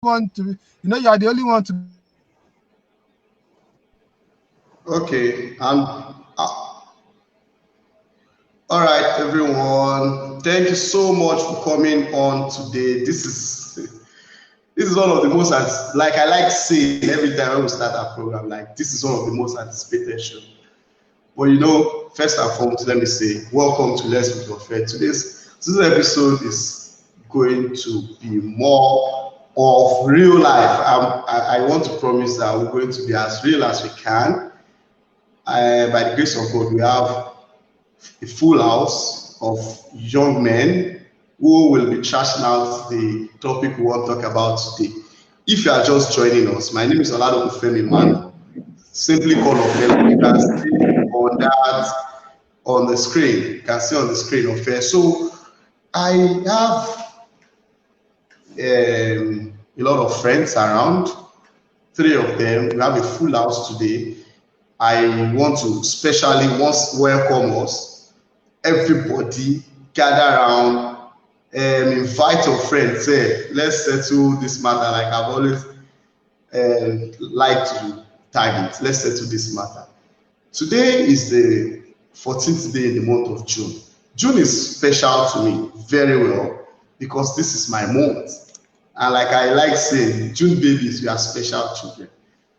one to, you are the only one to. Okay, and all right, everyone. Thank you so much for coming on today. This is one of the most, like I like saying every time when we start our program, like this is one of the most anticipated shows. But first and foremost, let me say welcome to Let's Be Fair. Today's episode is going to be more of real life. I want to promise that we're going to be as real as we can. By the grace of God, we have a full house of young men who will be trashing out the topic we want to talk about today. If you are just joining us, my name is Olado Ufemi Man. Simply call Ofel. You can see on the screen. You can see on the screen Ofel. So I have a lot of friends around. 3 of them. We have a full house today. I want to specially welcome us. Everybody gather around, invite your friends. Say, let's settle this matter. Like I've always liked to target. Let's settle this matter. Today is the 14th day in the month of June. June is special to me very well because this is my month. And like I like saying, June babies, we are special children.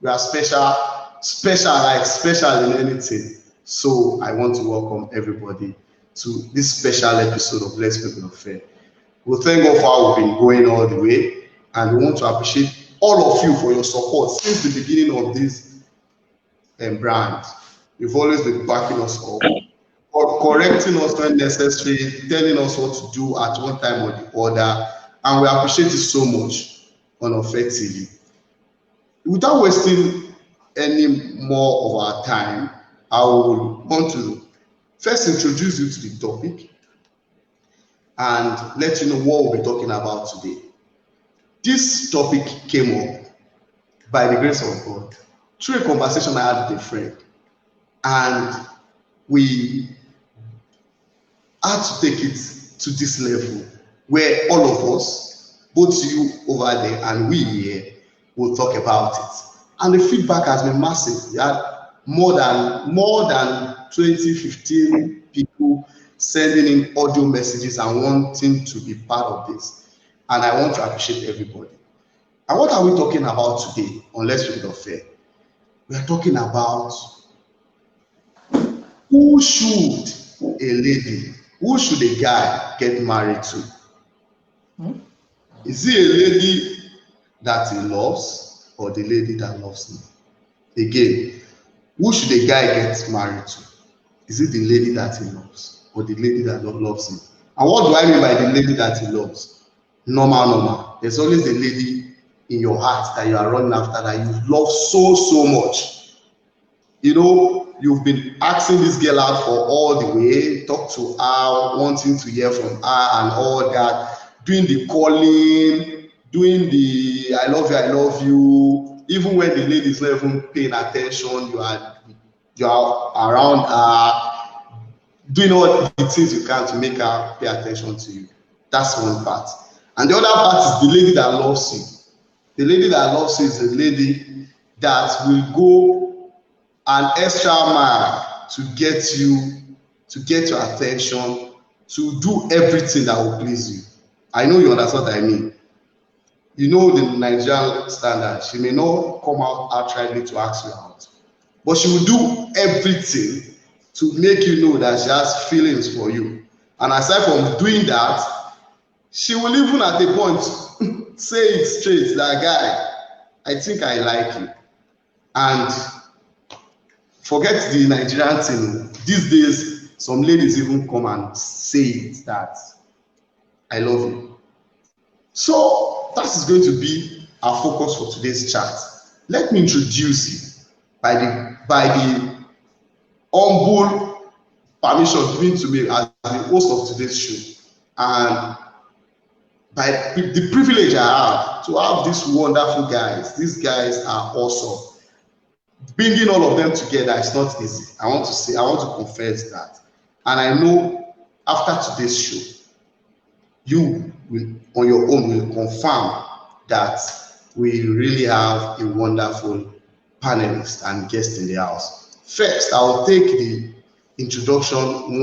We are special in anything. So I want to welcome everybody to this special episode of Let's Be Fair. We'll thank God for how we've been going all the way, and we want to appreciate all of you for your support since the beginning of this brand. You've always been backing us up, correcting us when necessary, telling us what to do at one time or the other, and we appreciate it so much on Fair TV. Without wasting any more of our time, I will want to first introduce you to the topic and let you know what we'll be talking about today. This topic came up by the grace of God through a conversation I had with a friend, and we had to take it to this level where all of us, both you over there and we here, will talk about it. And the feedback has been massive. We had more than 20, 15 people sending in audio messages and wanting to be part of this. And I want to appreciate everybody. And what are we talking about today on Let's Be Fair? We are talking about who should a guy get married to? Is he a lady that he loves or the lady that loves him? Again, who should a guy get married to? Is it the lady that he loves or the lady that loves him? And what do I mean by the lady that he loves? Normal. There's always a lady in your heart that you are running after that you love so much. You've been asking this girl out for all the way, talk to her, wanting to hear from her and all that, doing the calling, doing the I love you, even when the lady is not even paying attention, you are around her, doing all the things you can to make her pay attention to you. That's one part. And the other part is the lady that loves you. The lady that loves you is the lady that will go an extra mile to get your attention, to do everything that will please you. I know you understand what I mean. The Nigerian standard. She may not come out outrightly to ask you out, but she will do everything to make you know that she has feelings for you. And aside from doing that, she will even at a point say it straight, that guy, I think I like you. And forget the Nigerian thing. These days, some ladies even come and say it, that I love you. So that is going to be our focus for today's chat. Let me introduce you by the humble permission given to me as the host of today's show, and by the privilege I have to have these wonderful guys. These guys are awesome. Bringing all of them together is not easy. I want to confess that. And I know after today's show, you will on your own will confirm that we really have a wonderful panelist and guest in the house. First, I'll take the introduction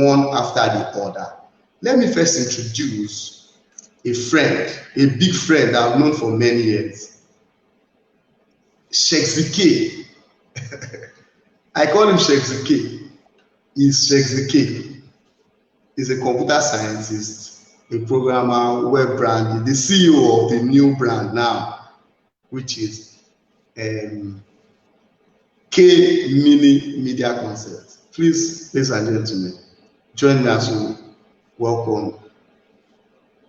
one after the other. Let me first introduce a friend, a big friend I've known for many years, Sheikh Zike. I call him Sheikh Zike. He's Sheikh Zike. He's a computer scientist, a programmer, web brand, the CEO of the new brand now, which is K Mini Media Concept. Please, ladies and gentlemen, join me as we welcome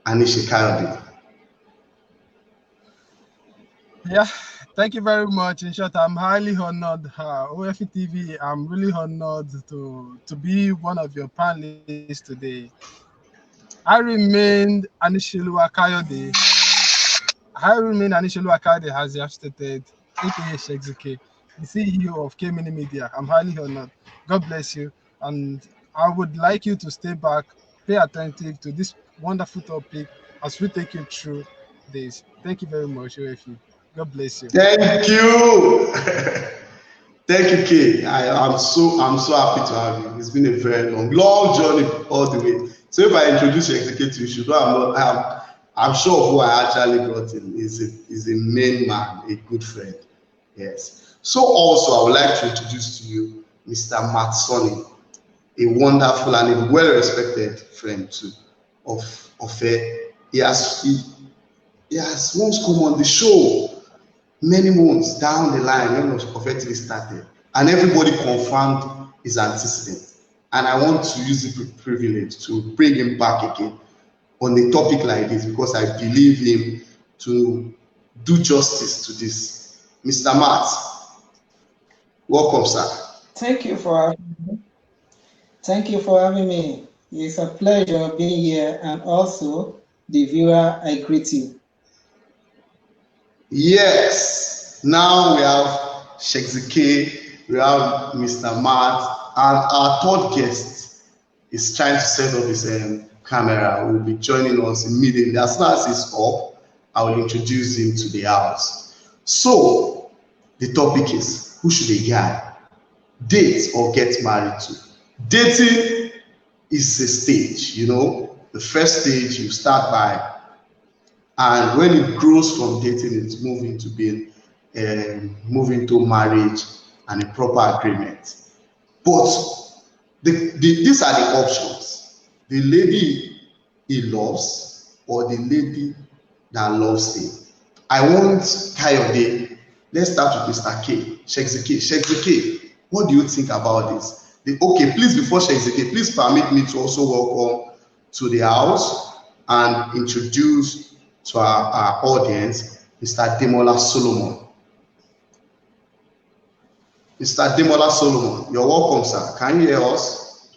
Anisha Kayode. Yeah, thank you very much. In short, I'm highly honored. OFE TV, I'm really honored to be one of your panelists today. I remain Anishilu Akayode. As you have stated, aka Shexike, the CEO of K Mini Media. I'm highly honored. God bless you. And I would like you to stay back, pay attentive to this wonderful topic as we take you through this. Thank you very much, OFE. God bless you. Thank you. Thank you, Kay. I'm so happy to have you. It's been a very long journey all the way. So if I introduce you executive, you should know I'm sure who I actually brought in is a main man, a good friend. Yes. So also I would like to introduce to you Mr. Matt Sonny, a wonderful and a well-respected friend too of he has once come on the show many months down the line when Prophetic started, and everybody confirmed his antecedent. And I want to use the privilege to bring him back again on a topic like this because I believe him to do justice to this. Mr. Matt, welcome, sir. Thank you for having me. Thank you for having me. It's a pleasure being here, and also the viewer, I greet you. Yes, now we have Sheikh Zike, we have Mr. Matt, and our third guest is trying to set up his camera. Will be joining us immediately. As soon as he's up, I will introduce him to the house. So, the topic is, who should a guy date or get married to? Dating is a stage, you know. The first stage you start by, and when it grows from dating, it's moving to being moving to marriage and a proper agreement. But these are the options: the lady he loves or the lady that loves him. I want Kayode. Let's start with Mr. K. Sheikh Zike, what do you think about this? Okay, please, before Sheikh Zike, please permit me to also welcome to the house and introduce to our audience Mr. Demola Solomon. Mr. Demola Solomon, you're welcome, sir. Can you hear us?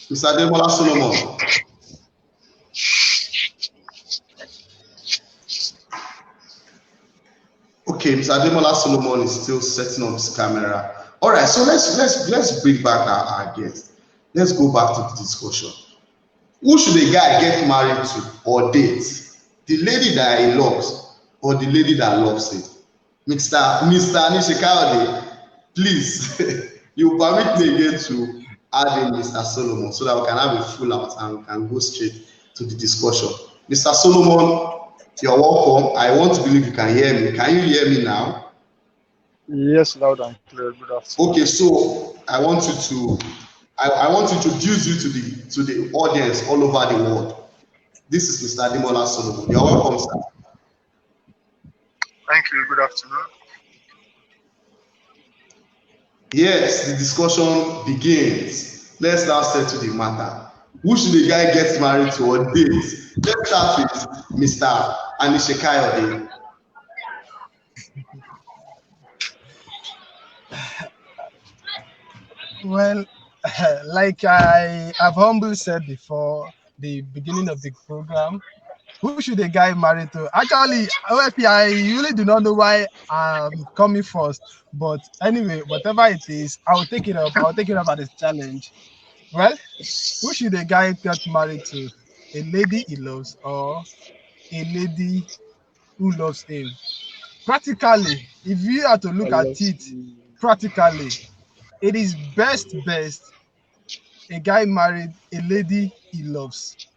Mr. Demola Solomon. Okay, Mr. Demola Solomon is still setting up his camera. All right, so let's bring back our guest. Let's go back to the discussion. Who should a guy get married to or date? The lady that he loves or the lady that loves him? Mr. Anisha Kayode, please, you permit me again to add in Mr. Solomon so that we can have a full out and we can go straight to the discussion. Mr. Solomon, you're welcome. I want to believe you can hear me. Can you hear me now? Yes, loud and clear. Good afternoon. Okay, so I want to introduce you to the audience all over the world. This is Mr. Demola Solomon. You're welcome, sir. Thank you. Good afternoon. Yes, the discussion begins. Let's now settle the matter. Who should the guy get married to or date? Let's start with Mr. Anisha Kayode. Well, like I have humbly said before, the beginning of the program, Who should a guy marry to? Actually, OFP, I really do not know why I'm coming first. But anyway, whatever it is, I'll take it up. I'll take it up as a challenge. Well, who should a guy get married to? A lady he loves or a lady who loves him? Practically, if you are to I look at love it, practically, it is best a guy married a lady he loves.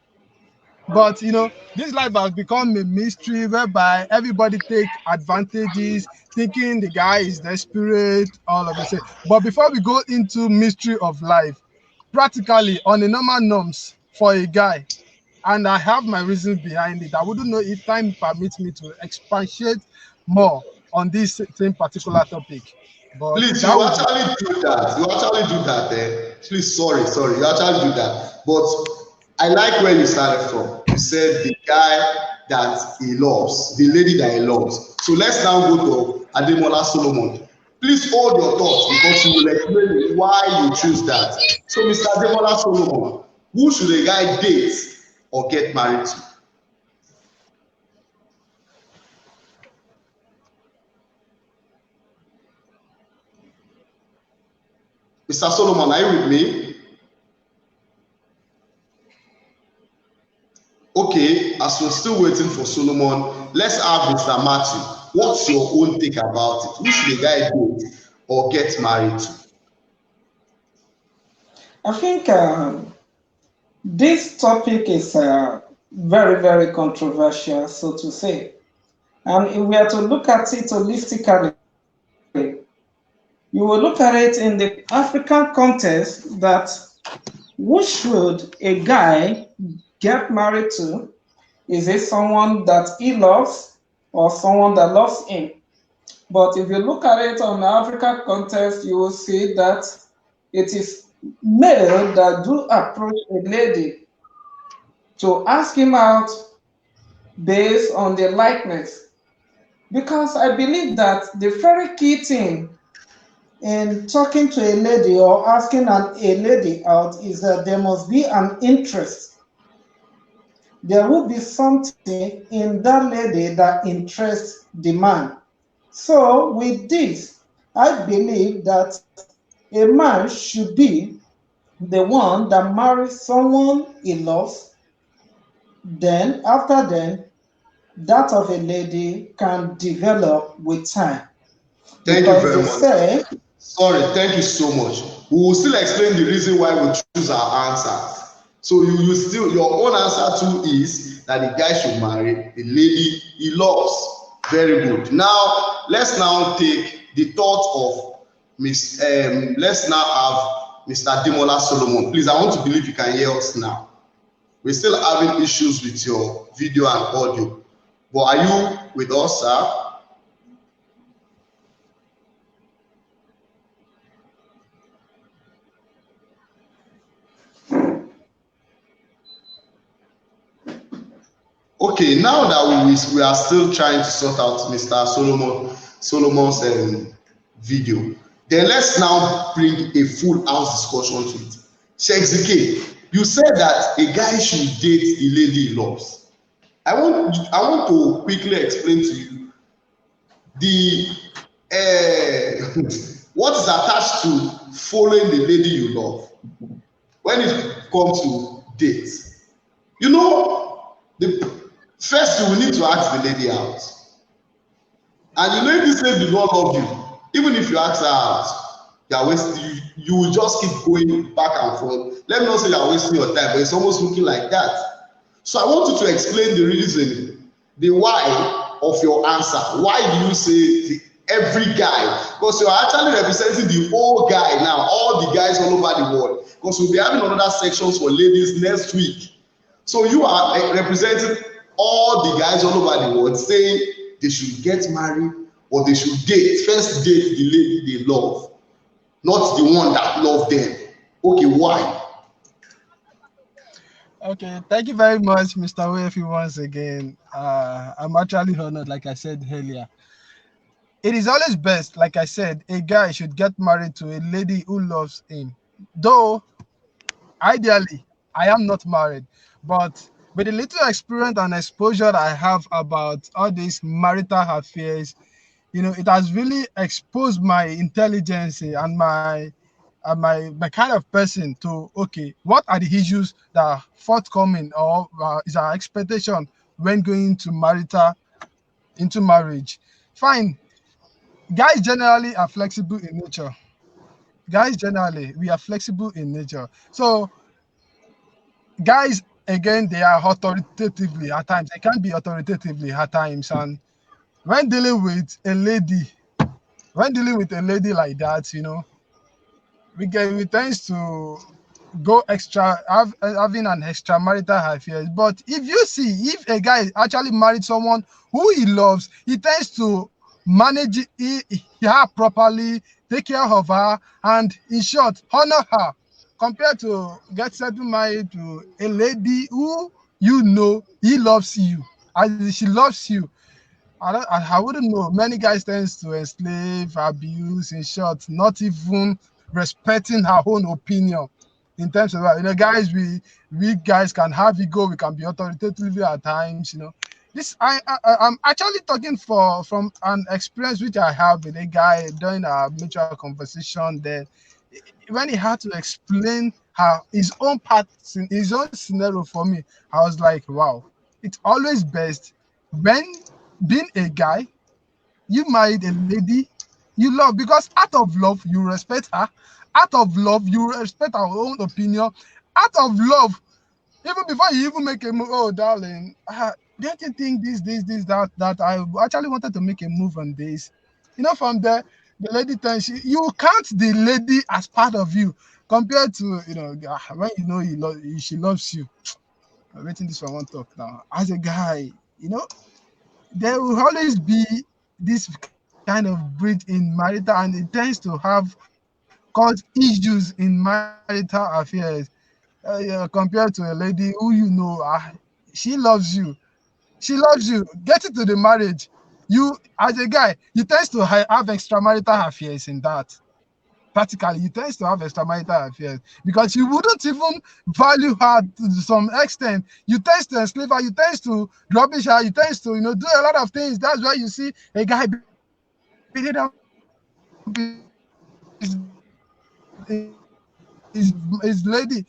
But this life has become a mystery whereby everybody take advantages, thinking the guy is desperate, all of it. But before we go into mystery of life, practically on the normal norms for a guy, and I have my reasons behind it. I wouldn't know if time permits me to expatiate more on this same particular topic, but Please, that you would be actually do that. You actually do that. Please, sorry. You actually do that. But I like where you started from. You said the guy that he loves, the lady that he loves. So let's now go to Ademola Solomon. Please hold your thoughts because you will explain why you choose that. So, Mr. Ademola Solomon, who should a guy date or get married to? Mr. Solomon, are you with me? Okay, as we're still waiting for Solomon, let's have Mr. Matthew. What's your own take about it? Who should a guy date or get married to? I think this topic is very, very controversial, so to say. And if we are to look at it holistically, you will look at it in the African context that who should a guy get married to? Is it someone that he loves or someone that loves him? But if you look at it on the African context, you will see that it is male that do approach a lady to ask him out based on the likeness. Because I believe that the very key thing in talking to a lady or asking a lady out is that there must be an interest. There will be something in that lady that interests the man. So, with this, I believe that a man should be the one that marries someone he loves. Then, after then, that of a lady can develop with time. Thank you Because very they much. say, Sorry, thank you so much. We will still explain the reason why we choose our answers. So you still your own answer too is that the guy should marry a lady he loves. Very good. Now let's now take the thought of Miss. Let's now have Mr. Demola Solomon. Please, I want to believe you can hear us now. We're still having issues with your video and audio, but are you with us, sir? Okay, now that we are still trying to sort out Mr. Solomon's video, then let's now bring a full house discussion to it. Sheikh Zike, you said that a guy should date the lady he loves. I want to quickly explain to you the what is attached to following the lady you love when it comes to dates. You know, first you will need to ask the lady out, and you know if this lady do not love you, even if you ask her out, you are wasting. You will just keep going back and forth. Let me not say you are wasting your time, but it's almost looking like that. So I want you to explain the reason, the why of your answer. Why do you say every guy? Because you are actually representing the whole guy now, all the guys all over the world. Because we'll be having another sections for ladies next week. So you are representing all the guys all over the world saying they should get married or they should first date the lady they love, not the one that love them. Okay, why? okay. Thank you very much, Mr. Wefi, once again. I'm actually honored, like I said earlier. It is always best, like I said, a guy should get married to a lady who loves him. Though, ideally, I am not married, but With the little experience and exposure I have about all these marital affairs, it has really exposed my intelligence and my kind of person to, okay, what are the issues that are forthcoming, or is our expectation when going to marital into marriage. Fine. Guys generally are flexible in nature. Guys generally, we are flexible in nature. So guys, again, they are authoritatively at times. They can be authoritatively at times. And when dealing with a lady, like that, we tends to go extra, having an extramarital affair. But if a guy actually married someone who he loves, he tends to manage her properly, take care of her, and in short, honor her, compared to get settled married to a lady who he loves you, as she loves you. I wouldn't know. Many guys tends to enslave, abuse, in short, not even respecting her own opinion in terms of that. Guys, we guys can have ego, we can be authoritative at times. This I'm actually talking from an experience which I have with a guy during a mutual conversation. Then when he had to explain his own part, his own scenario for me, I was like, wow, it's always best when being a guy, you married a lady you love, because out of love you respect her, out of love you respect her own opinion, out of love, even before you even make a move. Oh darling, don't you think this that I actually wanted to make a move on this. From there, the lady tells you count the lady as part of you, compared to when she loves you. I'm waiting this one talk now. As a guy, there will always be this kind of breach in marital, and it tends to have cause issues in marital affairs, compared to a lady who she loves you. She loves you. Get into the marriage. You, as a guy, you tend to have extramarital affairs in that. Practically, you tend to have extramarital affairs because you wouldn't even value her to some extent. You tend to enslave her. You tend to rubbish her. You tend to do a lot of things. That's why you see a guy beating up his lady.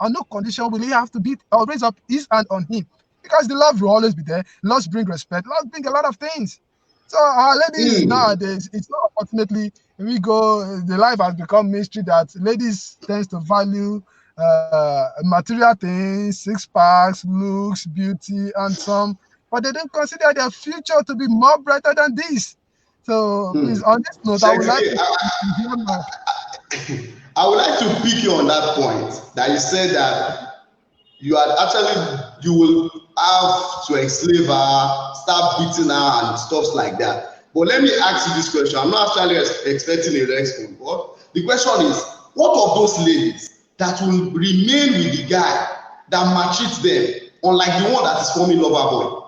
On no condition will he have to beat or raise up his hand on him, because the love will always be there. Loves bring respect. Loves bring a lot of things. So our ladies Hmm. nowadays, it's not, unfortunately, the life has become mystery that ladies tends to value material things, six packs, looks, beauty, and some, but they don't consider their future to be more brighter than this. So please, on this note, I would like Shexike, to hear my. I would like to pick you on that point that you said that you will have to enslave her, start beating her and stuff like that. But let me ask you this question. I'm not actually expecting a response, but the question is, what of those ladies that will remain with the guy that maltreats them, unlike the one that is forming lover boy?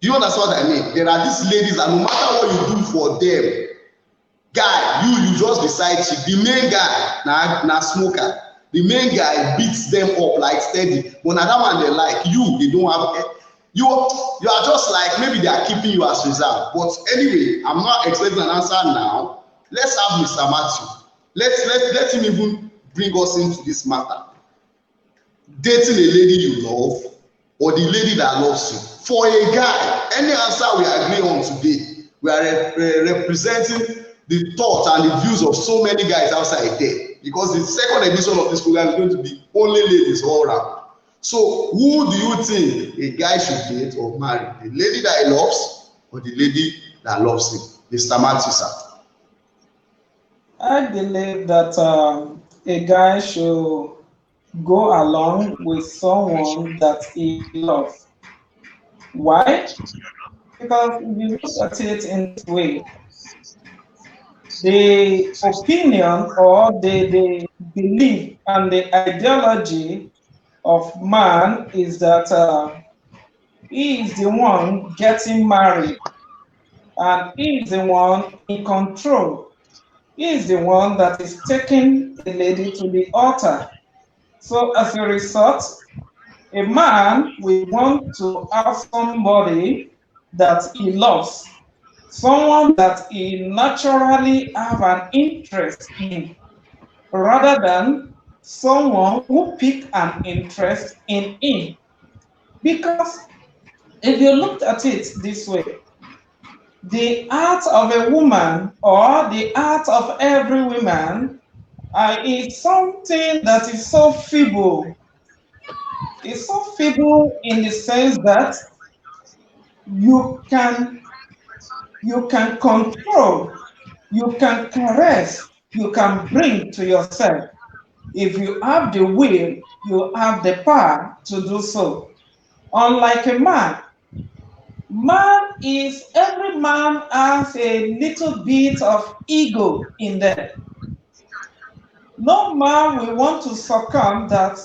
Do you understand what I mean? There are these ladies, and no matter what you do for them, guy, you just be side chick. The main guy na smoker. The main guy beats them up like steady, but na that one they like. They don't have. You are just like, maybe they are keeping you as reserve. But anyway, I'm not expecting an answer now. Let's have Mr. Matthew. Let him even bring us into this matter. Dating a lady you love, or the lady that loves you. For a guy, any answer we agree on today, we are representing the thoughts and the views of so many guys outside there, because the second edition of this program is going to be only ladies all around. So who do you think a guy should date or marry? The lady that he loves, or the lady that loves him? Mr. Matthew, sir. I believe that a guy should go along with someone that he loves. Why? Because if you look at it in this way, the opinion or the belief and the ideology of man is that he is the one getting married and he is the one in control. He is the one that is taking the lady to the altar. So as a result, A man will want to have somebody that he loves, someone that he naturally have an interest in, rather than someone who pick an interest in him. Because if you looked at it this way, the heart of a woman or the heart of every woman is something that is so feeble. It's so feeble in the sense that you can control, you can caress, you can bring to yourself. If you have the will, you have the power to do so. Unlike a man, every man has a little bit of ego in them. No man will want to succumb that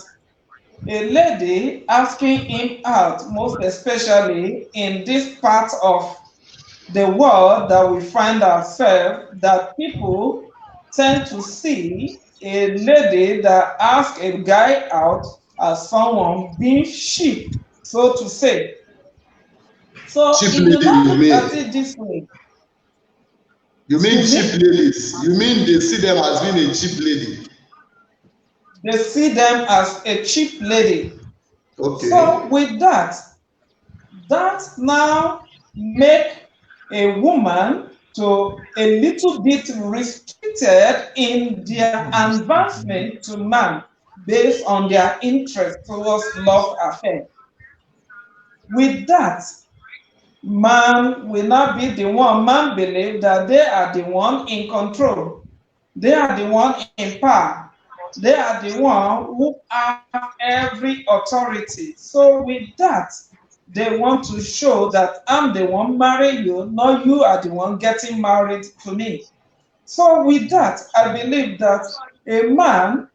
a lady asking him out, most especially in this part of the world that we find ourselves, that people tend to see a lady that asks a guy out as someone being cheap, so to say. So Cheap if you lady, not you look at mean? it this way, You mean excuse cheap me, ladies? You mean they see them as being a cheap lady? they see them as a cheap lady. So Okay. with that, that now make a woman to a little bit restricted in their advancement to man based on their interest towards love affair. With that, man will not be the one. Man believe that they are the one in control. They are the one in power. They are the one who have every authority. So with that, they want to show that I'm the one marrying you, not you are the one getting married to me. So with that, I believe that a man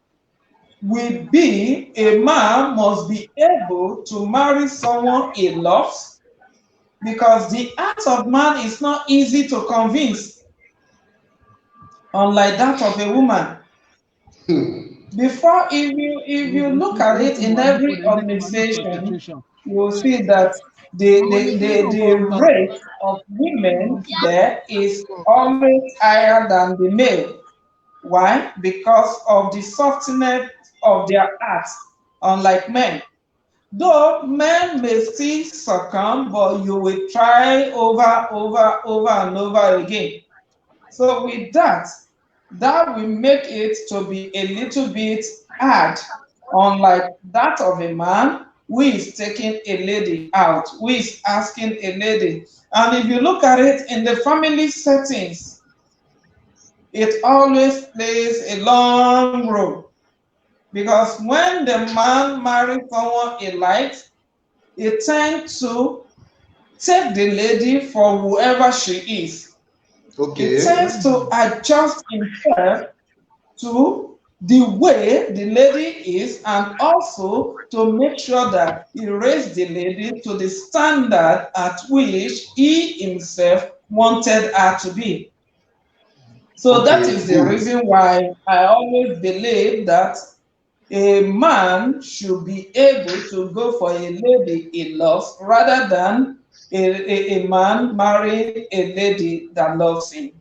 must be able to marry someone he loves, because the heart of man is not easy to convince, unlike that of a woman. Before, if you look at it in every organization, you will see that the rate of women there is always higher than the male. Why? Because of the softness of their hearts, unlike men. Though men may still succumb, but you will try over and over again. So with that, that will make it to be a little bit hard, unlike that of a man who is taking a lady out, who is asking a lady. And if you look at it in the family settings, it always plays a long role. Because when the man marries someone he likes, he tends to take the lady for whoever she is. He Okay. tends to adjust himself to the way the lady is, and also to make sure that he raised the lady to the standard at which he himself wanted her to be. So that Okay. is the Good. reason why I always believe that a man should be able to go for a lady he loves rather than a man marrying a lady that loves him.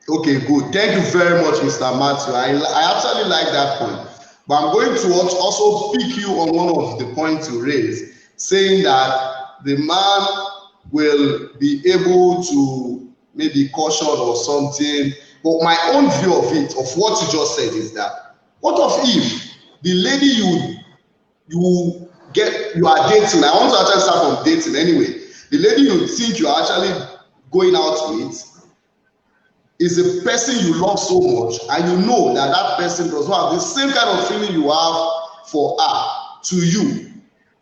Okay, good. Thank you very much, Mr. Matthew. I actually like that point. But I'm going to also pick you on one of the points you raised, saying that the man will be able to maybe caution or something. But my own view of it, of what you just said, is that what of if the lady you are dating, I want to actually start from dating anyway. The lady you think you are actually going out with is a person you love so much, and you know that that person does not have the same kind of feeling you have for her to you.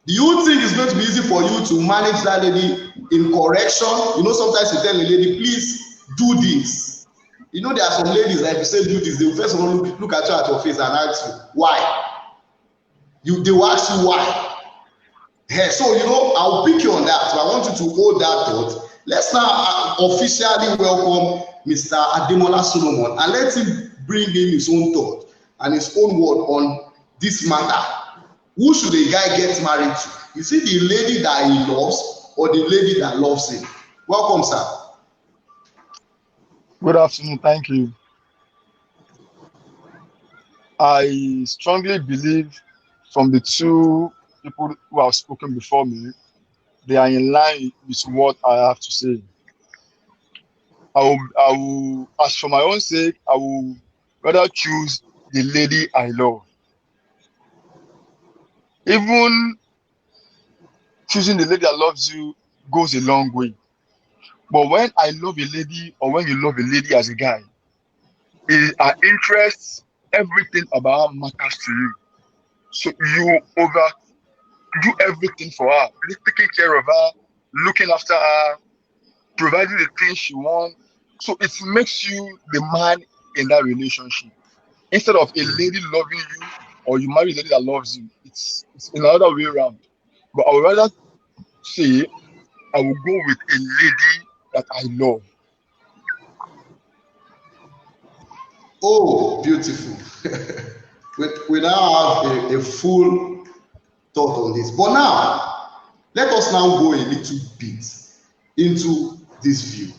Do you think it's going to be easy for you to manage that lady in correction? You know, sometimes you tell a lady, please do this. You know, there are some ladies that if you say do this, they will first of all look at you at your face and ask you why. They will ask you why. Hey, so you know, I'll pick you on that. So I want you to hold that thought. Let's now officially welcome Mr. Ademola Solomon, and let him bring in his own thought and his own word on this matter. Who should a guy get married to? Is it the lady that he loves or the lady that loves him? Welcome, sir. Good afternoon. Thank you. I strongly believe from the two people who have spoken before me, they are in line with what I have to say. As for my own sake, I will rather choose the lady I love. Even choosing the lady that loves you goes a long way. But when I love a lady, or when you love a lady as a guy, our interests, everything about her matters to you. So you over do everything for her, taking care of her, looking after her, providing the things she wants. So it makes you the man in that relationship. Instead of a lady loving you, or you marry a lady that loves you, it's another way around. But I would rather say I will go with a lady that I love. Oh, beautiful. we now have a full thought on this. But now, let us now go a little bit into this view.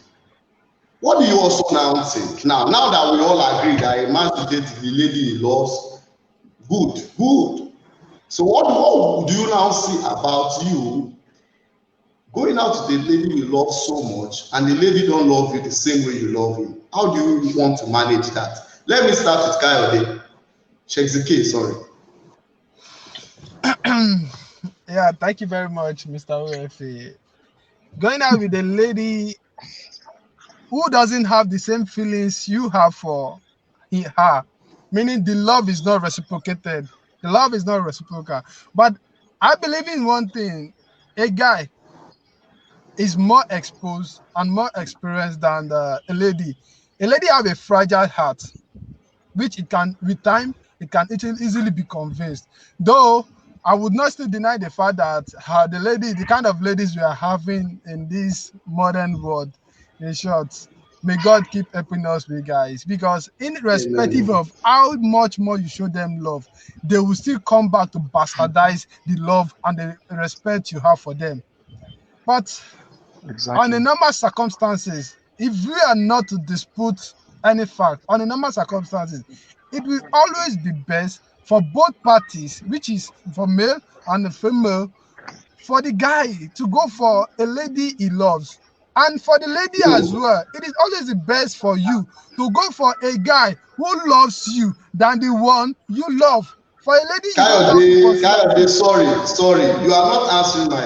What do you also now think? Now that we all agree that a man should date the lady he loves, good. So what do you now see about you going out to the lady you love so much and the lady don't love you the same way you love him? How do you want to manage that? Let me start with Kayode. Shekzike, sorry. Yeah, thank you very much, Mr. OFA. Going out with a lady who doesn't have the same feelings you have for her, meaning the love is not reciprocated. The love is not reciprocal. But I believe in one thing: a guy is more exposed and more experienced than a lady. A lady have a fragile heart, which it can, with time, it can easily be convinced. Though I would not still deny the fact that the kind of ladies we are having in this modern world, in short, may God keep helping us with guys, because irrespective Amen. of how much more you show them love, they will still come back to bastardize the love and the respect you have for them. But on a Exactly. normal circumstances, if we are not to dispute any fact, on a normal circumstances, it will always be best for both parties, which is for male and the female, for the guy to go for a lady he loves. And for the lady as So, well, it is always the best for you to go for a guy who loves you than the one you love. For a lady you don't love to consider. Kayode, sorry. You are not answering my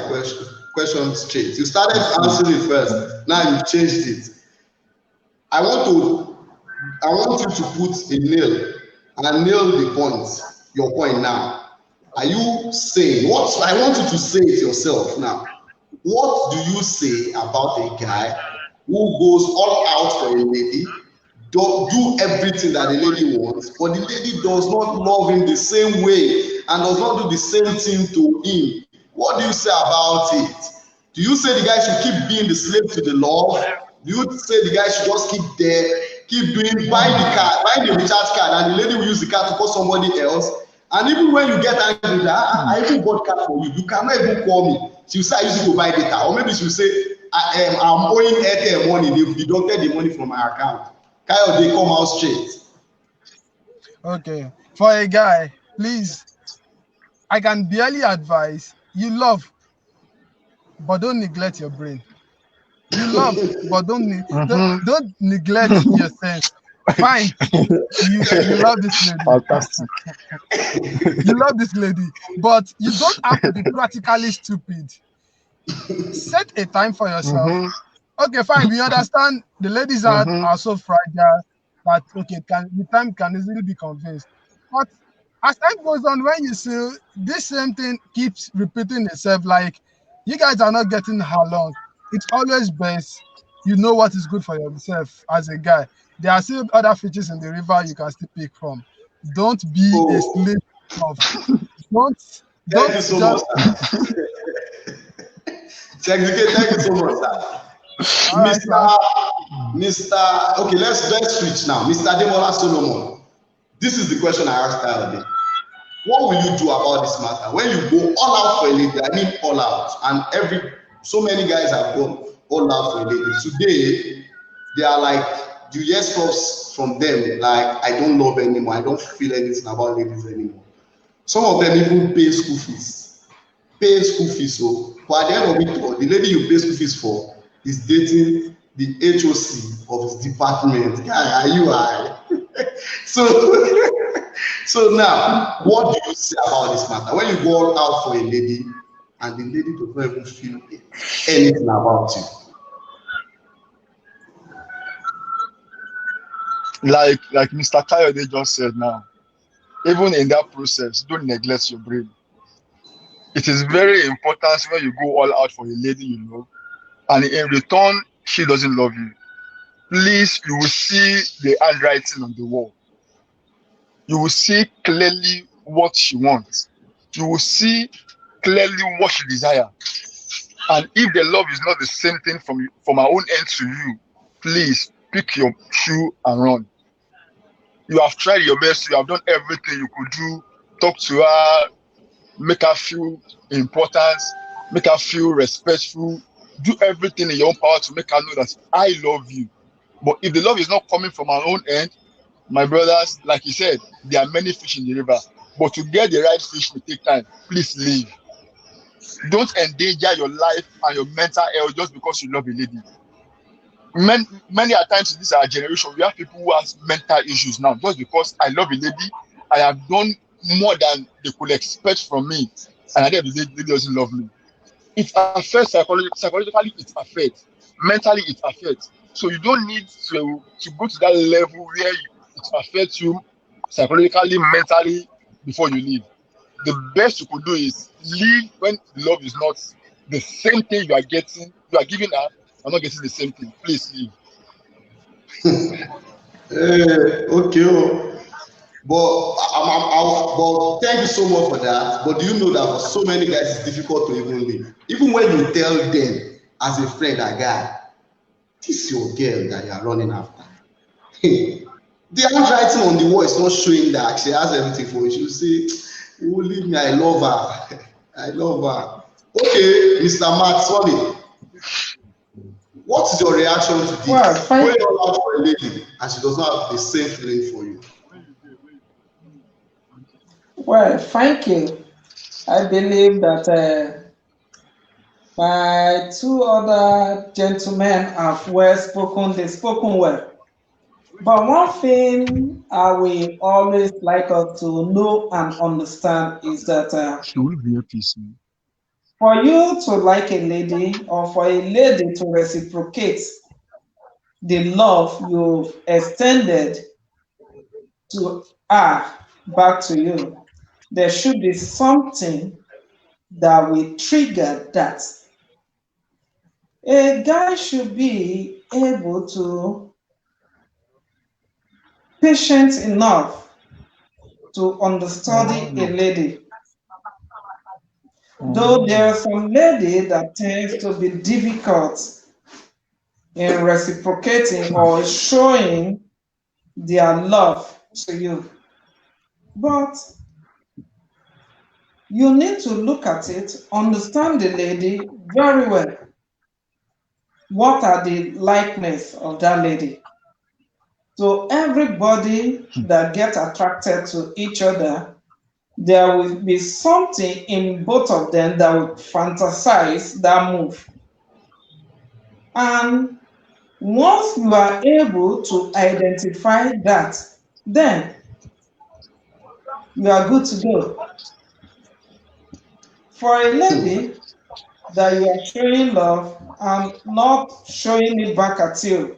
question straight. You started answering it first. Now you changed it. I want you to put a nail and nail the point, your point now. Are you saying what I want you to say it yourself now? What do you say about a guy who goes all out for a lady, do everything that the lady wants, but the lady does not love him the same way and does not do the same thing to him? What do you say about it? Do you say the guy should keep being the slave to the love? Do you say the guy should just keep there, keep doing, buying the recharge card, and the lady will use the card to call somebody else? And even when you get angry, I even bought card for you. You cannot even call me. She will say I use it to buy data, or maybe she will say I'm owing Airtel money. They deducted the money from my account. Kayode, come out straight. Okay, for a guy, please, I can barely advise you love, but don't neglect your brain. You love, but Mm-hmm. don't neglect your sense. Fine, you love this lady. Fantastic. You love this lady, but you don't have to be practically stupid. Set a time for yourself. Mm-hmm. Okay, fine. We understand the ladies Mm-hmm. are so fragile that okay, the time can easily be convinced. But as time goes on, when you see this same thing keeps repeating itself, like you guys are not getting along, it's always best you know what is good for yourself as a guy. There are still other fishes in the river you can still pick from. Don't be a Oh, slave of. Don't thank don't you so much, just. sir. Thank you so much, sir. All right, sir. Mr. Okay, let's switch now. Mr. Demola Solomon. This is the question I asked Kayode. what will you do about this matter? When you go all out for a lady, I mean all out, and so many guys have gone all out for a lady. Today, they are like, you hear stuff from them like, I don't love anymore, I don't feel anything about ladies anymore. Some of them even pay school fees. So, but at the end of it all, the lady you pay school fees for is dating the HOC of his department. Guy, are you high? So, so now, what do you say about this matter? When you go out for a lady and the lady does not even feel anything about you. Like Mr. Kayode just said now, even in that process, don't neglect your brain. It is very important when you go all out for a lady you love, and in return, she doesn't love you. Please, you will see the handwriting on the wall. You will see clearly what she wants. You will see clearly what she desires. And if the love is not the same thing from our own end to you, please pick your shoe and run. You have tried your best. You have done everything you could do. Talk to her, make her feel important, make her feel respectful. Do everything in your own power to make her know that I love you. But if the love is not coming from our own end, my brothers, like you said, there are many fish in the river. But to get the right fish will take time. Please leave. Don't endanger your life and your mental health just because you love a lady. Many a times in this our generation, we have people who have mental issues now just because I love a lady. I have done more than they could expect from me, and at the end of the day, the lady doesn't love me. It affects psychologically, it affects mentally, it affects. So you don't need to go to that level where it affects you psychologically, mentally before you leave. The best you could do is leave when love is not the same thing you are giving her, I'm not getting the same thing. Please leave. Okay. Oh. But thank you so much for that. But do you know that for so many guys it's difficult to even leave? Even when you tell them as a friend, a guy, this is your girl that you are running after. The handwriting on the wall is not showing that she has everything for you. She will say, oh, leave me, I love her. I love her. Okay, Mr. Matt, sorry. What is your reaction to Well, this? Going thank all out for a lady and she does not have the same feeling for you. thank you. I believe that my two other gentlemen have well spoken. They spoken well. But one thing I will always like us to know and understand is that She will be a piece. for you to like a lady or for a lady to reciprocate the love you've extended to her back to you, there should be something that will trigger that. A guy should be able to patient enough to understudy a lady. Though there are some lady that tends to be difficult in reciprocating or showing their love to you. But you need to look at it, understand the lady very well. What are the likeness of that lady? So everybody that get attracted to each other, there will be something in both of them that will fantasize that move. And once you are able to identify that, then you are good to go. For a lady that you are showing love and not showing it back at you,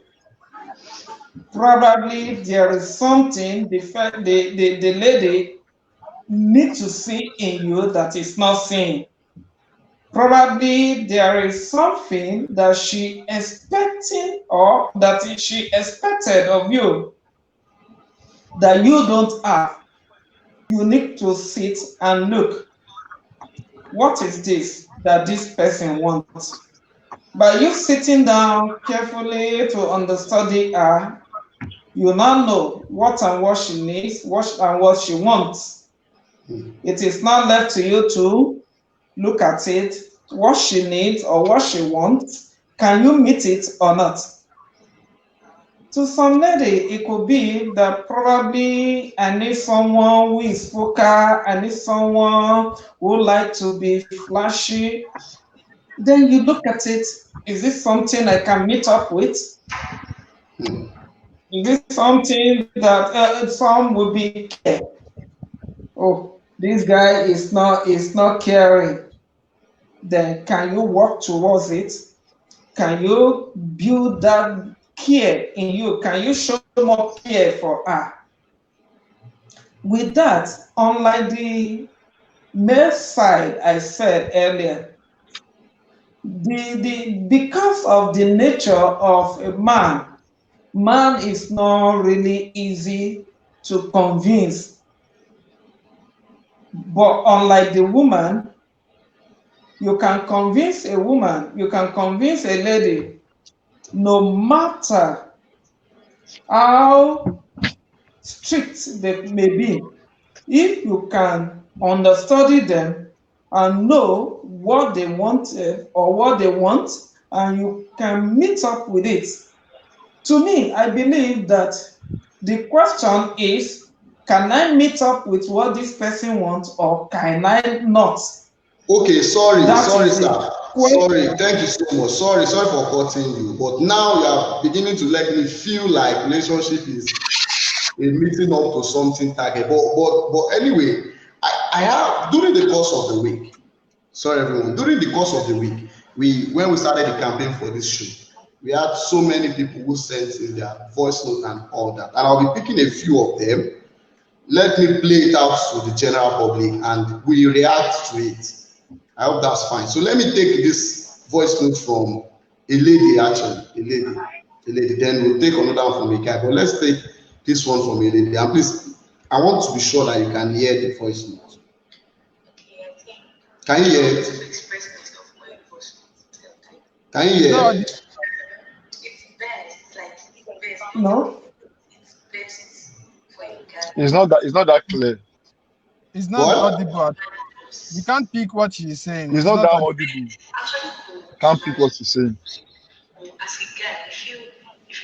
probably there is something the lady need to see in you that is not seeing. Probably there is something that she expecting or that she expected of you that you don't have. You need to sit and look. What is this that this person wants? By you sitting down carefully to understudy her, you now know what and what she needs, what and what she wants. It is not left to you to look at it, what she needs or what she wants. Can you meet it or not? To some lady, it could be that probably I need someone who is vocal, I need someone who like to be flashy. Then you look at it, is this something I can meet up with? Is this something that some will be care? Oh, this guy is not caring. Then can you work towards it? Can you build that care in you? Can you show more care for her? With that, unlike the male side I said earlier, because of the nature of a man is not really easy to convince. But unlike the woman, you can convince a woman, you can convince a lady, no matter how strict they may be, if you can understudy them and know what they want or what they want, and you can meet up with it. To me, I believe that the question is, can I meet up with what this person wants or can I not? Okay, sorry, That sorry, is the sir. question. Sorry, thank you so much. Sorry for cutting you. But now you are beginning to let me feel like relationship is a meeting up to something target. But anyway, I have during the course of the week. Sorry, everyone. During the course of the week, when we started the campaign for this show, we had so many people who sent in their voice note and all that. And I'll be picking a few of them. Let me play it out to the general public and we react to it. I hope that's fine. So let me take this voice note from a lady, actually, a lady. Then we'll take another one from a guy. But let's take this one from a lady. And please, I want to be sure that you can hear the voice note. Can you hear it? Can you hear it? No? It's not that clear. It's not What? audible. You can't pick what she's saying. It's It's not not that audible. audible. Can't pick what she's saying. As a guy, if you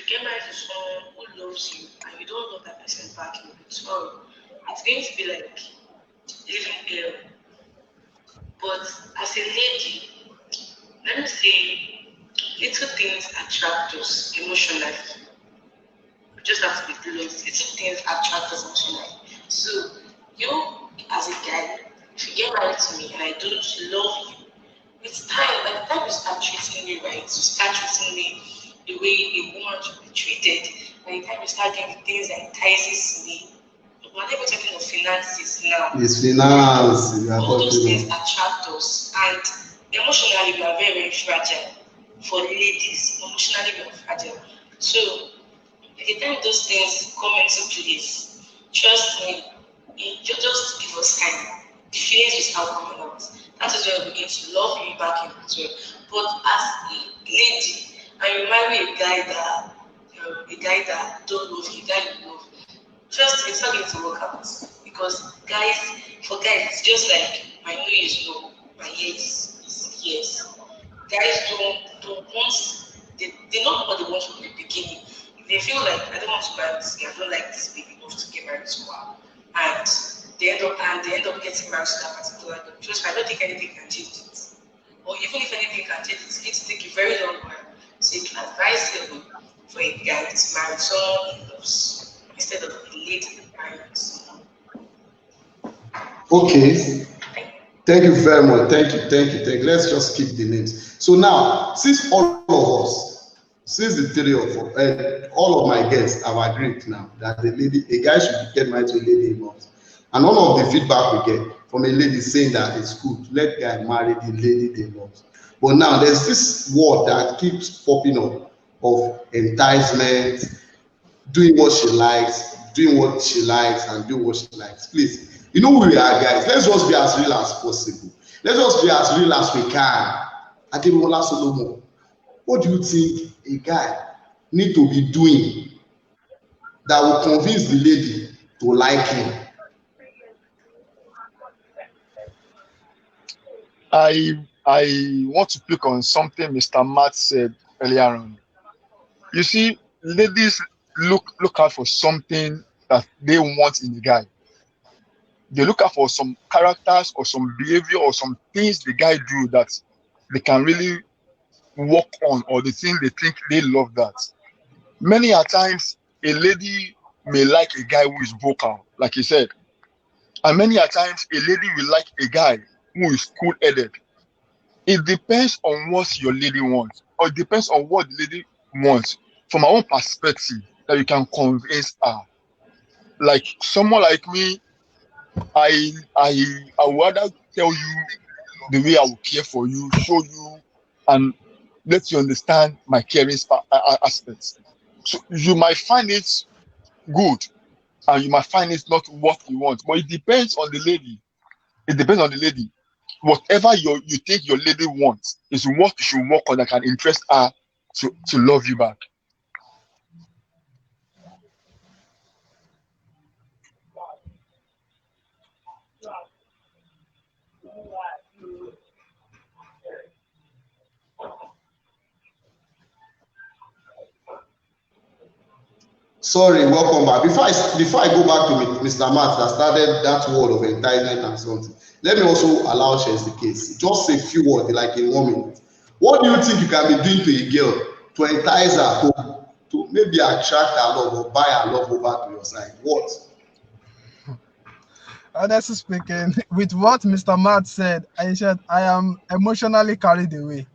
get married to someone who loves you and you don't love that person back in return, it's going to be like living hell. But as a lady, let me say little things attract us emotionally. We just have to be close. Little things attract us emotionally. So you as a guy, if you get married to me and I don't love you, with time, by the time you start treating me right, you start treating me the way a woman should be treated, by the time you start doing the things that entices me, we're not even talking of finances now. It's finance. All those things attract us, and emotionally we are very, very fragile. For ladies, emotionally we are fragile. So by the time those things come into place, trust me, just give us time. The feelings will start coming out. That is when we begin to love you back in return. But as a lady, and you marry a guy that don't love you, a guy you love, trust me, it's not going to work out. Because guys, for guys, it's just like my no is no, my yes is yes. Guys don't want they know what they want from the beginning. If they feel like I don't want to marry this guy, I don't like this baby enough to get married to her, and they end up getting married to that particular girl. Trust me, I don't think anything can change it. Or even if anything can change it, it's going to take a very long while. So it's advisable for a guy to marry someone he loves instead of a lady marrying someone. Okay. Thank you very much. Thank you. Let's just keep the names. So now, since all of us, since the three of all of my guests have agreed now that a guy should get married to a lady he loves, and all of the feedback we get from a lady saying that it's good, let guy marry the lady they love. But now there's this word that keeps popping up of enticement, doing what she likes, and doing what she likes. Please, you know who we are, guys. Let's just be as real as possible. Let's just be as real as we can. Adebola Solomon, what do you think a guy need to be doing that will convince the lady to like him? I want to pick on something Mr. Matt said earlier on. You see, ladies look out for something that they want in the guy. They look out for some characters or some behavior or some things the guy do that they can really work on, or the thing they think they love that. Many a times a lady may like a guy who is vocal, like he said, and many a times a lady will like a guy who is cool-headed. It depends on what your lady wants, or it depends on what the lady wants from her own perspective that you can convince her. Like someone like me, I would rather tell you the way I will care for you, show you, and let you understand my caring aspects. So you might find it good, and you might find it's not what you want, but it depends on the lady. It depends on the lady. Whatever you think your lady wants is what you should work on that can interest her to love you back. Sorry, welcome back. Before I go back to Mr. Matt that started that word of enticement and something, let me also allow shares the case. Just a few words, like in 1 minute. What do you think you can be doing to a girl to entice her to maybe attract her love or buy her love over to your side? What? Honestly speaking, with what Mr. Matt said, I am emotionally carried away.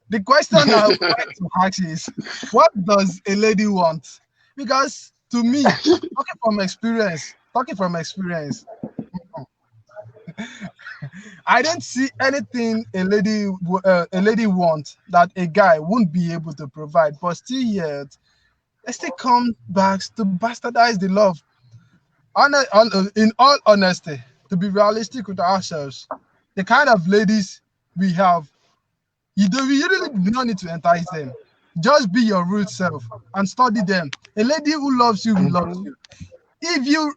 The question I would like to ask is, what does a lady want? Because to me, talking from experience, I don't see anything a lady wants that a guy won't be able to provide. But still yet, they still come back to bastardize the love. In all honesty, to be realistic with ourselves, the kind of ladies we have, you really do not need to entice them. Just be your real self and study them. A lady who loves you will love Mhm, you.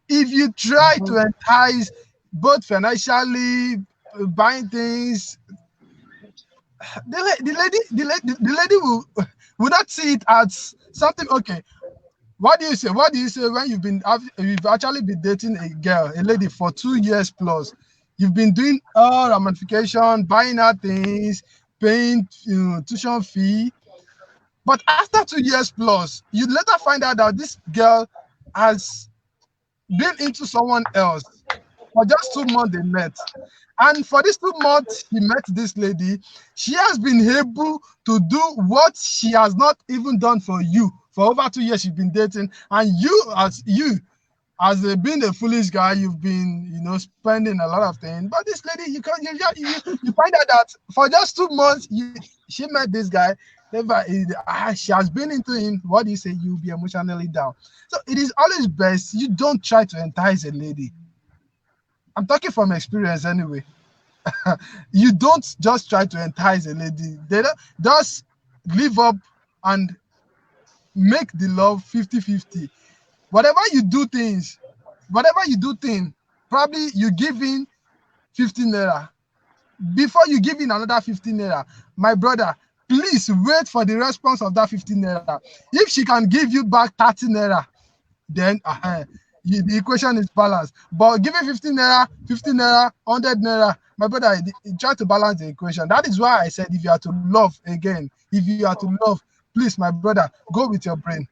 If you try to mhm, entice both financially, buying things, the lady will not see it as something. Okay, what do you say? What do you say when you've actually been dating a lady for 2 years plus? You've been doing all ramification, buying her things, paying tuition fee. But after 2 years plus, you later find out that this girl has been into someone else. For just 2 months they met. And for these 2 months he met this lady, she has been able to do what she has not even done for you. For over 2 years she's been dating, and as being a foolish guy, you've been, spending a lot of things. But this lady, you can you find out that for just 2 months, she met this guy. She has been into him. What do you say? You'll be emotionally down. So it is always best you don't try to entice a lady. I'm talking from experience anyway. You don't just try to entice a lady. They don't just live up and make the love 50-50. Whatever you do things, whatever you do thing, probably you give in 15 naira. Before you give in another 15 naira, my brother, please wait for the response of that 15 naira. If she can give you back 30 naira, then the equation is balanced. But giving 15 naira, 100 naira, my brother, try to balance the equation. That is why I said, if you are to love again, if you are to love, please, my brother, go with your brain.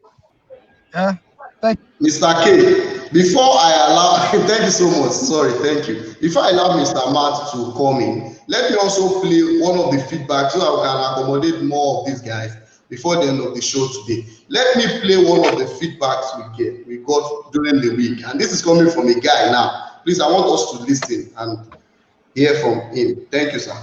Yeah. Thank Mr. K, before I allow, thank you so much. Sorry, thank you. Before I allow Mr. Matt to come in, let me also play one of the feedback so that we can accommodate more of these guys before the end of the show today. Let me play one of the feedbacks we got during the week, and this is coming from a guy now. Please, I want us to listen and hear from him. Thank you, sir.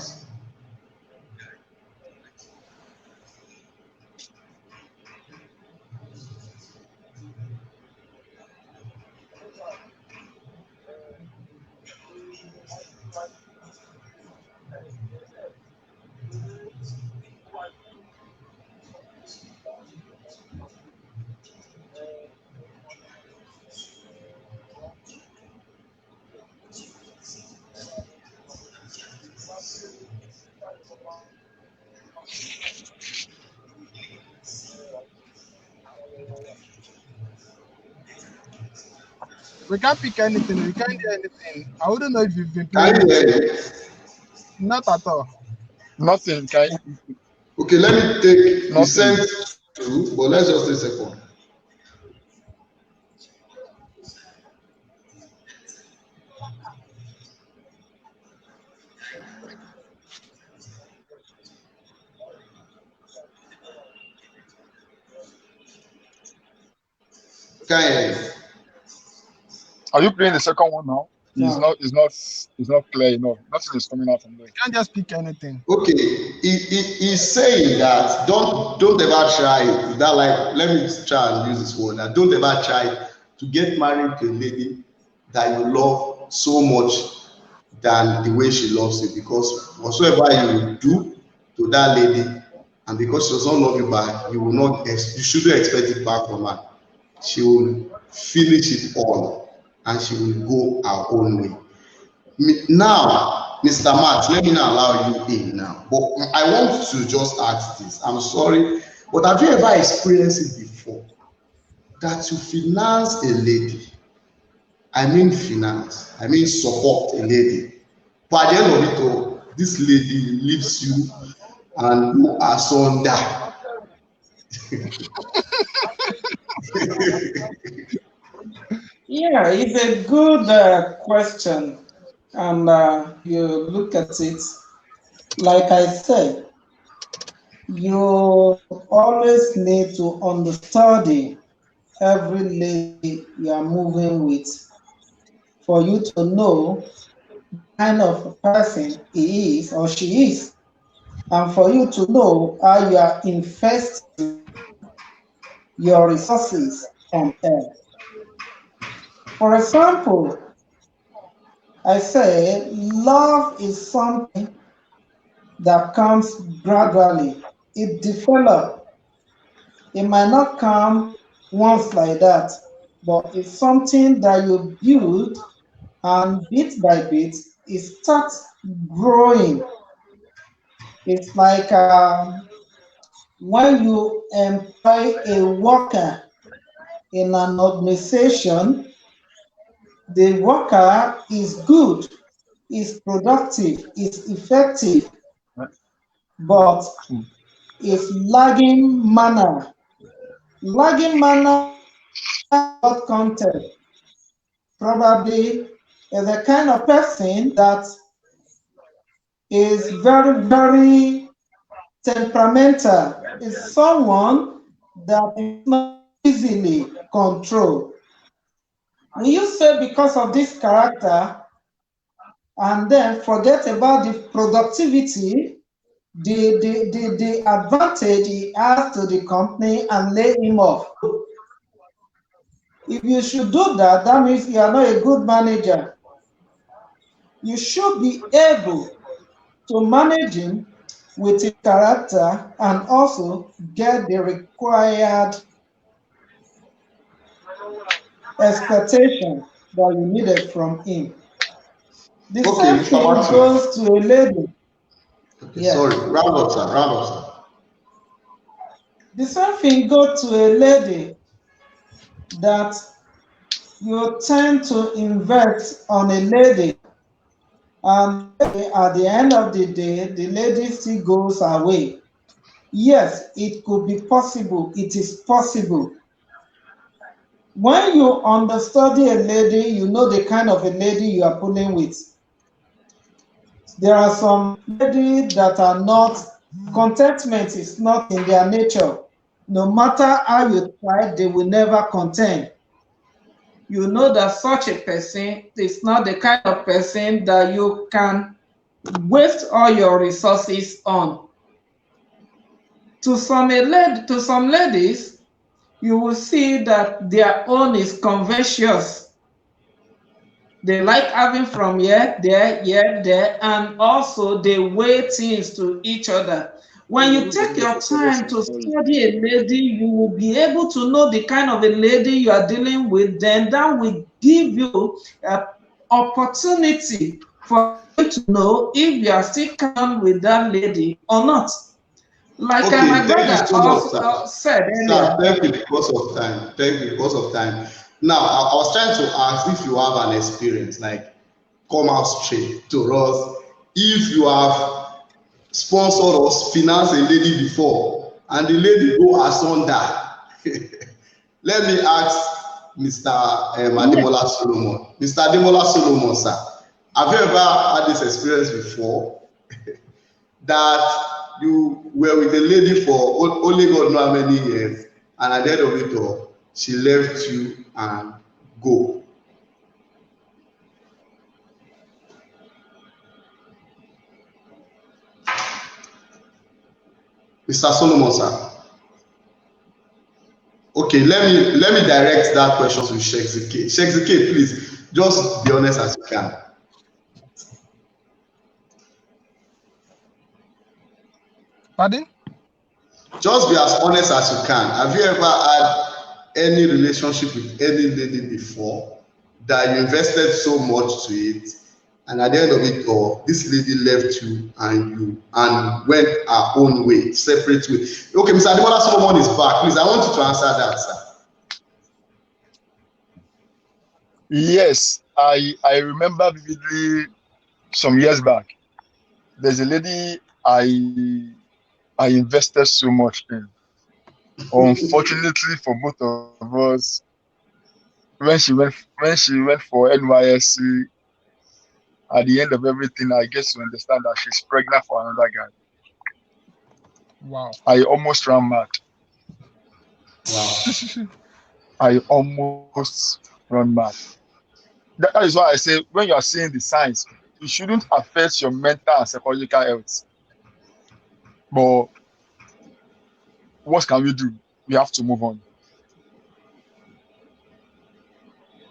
We can't pick anything. We can't hear anything. I wouldn't know if you've been Can playing you music. hear me? Not at all. Nothing. Can Okay, let me take. You nothing. sent two, but let's just take a second. Can you hear me? Are you playing the second one now? It's No. not. It's not. It's not clear enough. Nothing is coming out from there. You can't just pick anything. Okay, he's saying that don't ever try that. Like, let me try and use this word. That don't ever try to get married to a lady that you love so much than the way she loves you, because whatsoever you do to that lady, and because she does not love you back, you will not. You shouldn't expect it back from her. She will finish it all, and she will go her own way. Now, Mr. Matt, let me not allow you in now. But I want to just ask this. I'm sorry, but have you ever experienced it before? That you finance a lady. I mean finance. I mean support a lady. But at the end of it all, this lady leaves you and you are sunder. Yeah, it's a good question. And you look at it, like I said, you always need to understudy every lady you are moving with for you to know the kind of person he is or she is, and for you to know how you are investing your resources on her. For example, I say love is something that comes gradually. It develops. It might not come once like that, but it's something that you build, and bit by bit it starts growing. It's like when you employ a worker in an organization, the worker is good, is productive, is effective, but is lagging manner. Lagging manner what content probably is a kind of person that is very, very temperamental, is someone that is not easily controlled. Will you say because of this character and then forget about the productivity, the advantage he has to the company and lay him off? If you should do that, that means you are not a good manager. You should be able to manage him with his character and also get the required expectation that you needed from him. The Okay, same Mr. thing Matthew. goes to a lady. Okay, sorry. Yes. Round up, sir. Round up, sir. The same thing goes to a lady that you tend to invest on a lady, and at the end of the day, the lady still goes away. Yes, it could be possible. It is possible. When you understudy a lady, you know the kind of a lady you are pulling with. There are some ladies that are not, contentment is not in their nature. No matter how you try, they will never content. You know that such a person is not the kind of person that you can waste all your resources on. To some ladies, you will see that their own is conventions. They like having from here, there, and also they weigh things to each other. When you take your time to study a lady, you will be able to know the kind of a lady you are dealing with. Then that will give you an opportunity for you to know if you are still coming with that lady or not. Like Okay, my thank you brother so much, also sir. said Sir, earlier. thank you because of time. Thank you because of time. Now, I was trying to ask if you have an experience, like come out straight to us. If you have sponsored or financed a lady before, and the lady go asunder. Let me ask Mr. Ademola Solomon. Mr. Ademola Solomon, sir, have you ever had this experience before that you were with a lady for only God know how many years, and at the end of it all, she left you and go? Mr. Solomon, sir. Okay, let me direct that question to Sheikh Zike. Sheikh Zike, please just be honest as you can. Pardon? Just be as honest as you can. Have you ever had any relationship with any lady before that you invested so much to it, and at the end of it all, this lady left you and went her own way, separate way? Okay, Mr. Ademola Solomon is back. Please, I want you to answer that, sir. Yes, I remember vividly some years back. There's a lady I invested so much in. Unfortunately for both of us, when she went for NYSC, at the end of everything, I get to understand that she's pregnant for another guy. Wow. I almost ran mad. Wow. I almost run mad. That is why I say when you are seeing the signs, it shouldn't affect your mental and psychological health. But what can we do? We have to move on.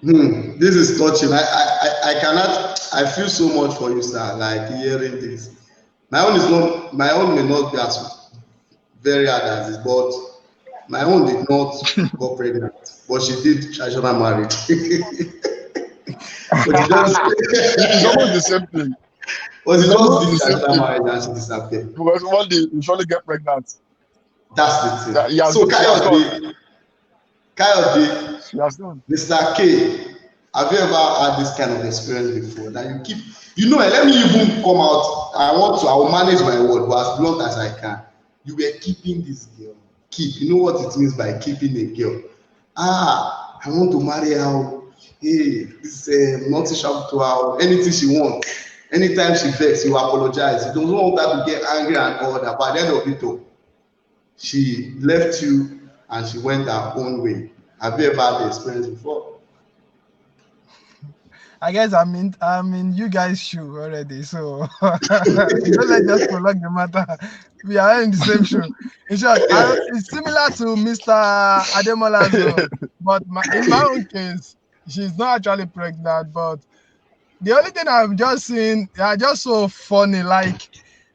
This is touching. I cannot. I feel so much for you, sir. Like hearing this. My own may not be as very hard as this, but my own did not go pregnant, but she did traditional marriage. But she just, It's almost the same thing. but she It's just almost did the same traditional thing. marriage and she disappeared. Because one day you surely get pregnant. That's the That thing. So she has done. Kayode, She has done. Mr. K, have you ever had this kind of experience before that you keep, let me even come out. I will manage my word, but as blunt as I can. You were keeping this girl. You know what it means by keeping a girl. I want to marry her. Hey, this nothing sharp to her. Anything she wants. Anytime she vex, you apologize. You don't want her to get angry and all that. But at the end of it all, she left you and she went her own way. Have you ever had the experience before? I guess I'm in you guys' shoe already, so don't let just prolong the matter. We are in the same shoe. In short, it's similar to Mr. Ademola's own, but in my own case, she's not actually pregnant. But the only thing I've just seen, they are just so funny. Like,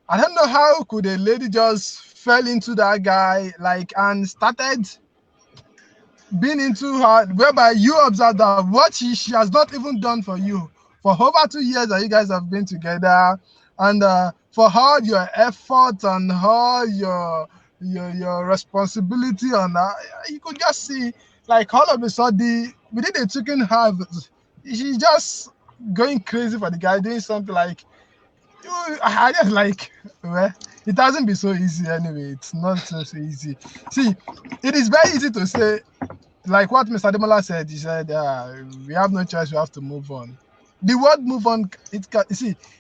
I don't know how could a lady just fell into that guy, like, and started being into her, whereby you observe that what she has not even done for you for over 2 years that you guys have been together, and for all your effort and all your responsibility on that, you could just see, like, all of a sudden within a chicken harvest, she's just going crazy for the guy, doing something like, I just like, well, it hasn't been so easy anyway. It's not so easy. See, it is very easy to say, like what Mr. Ademola said. He said, we have no choice, we have to move on. The word move on, it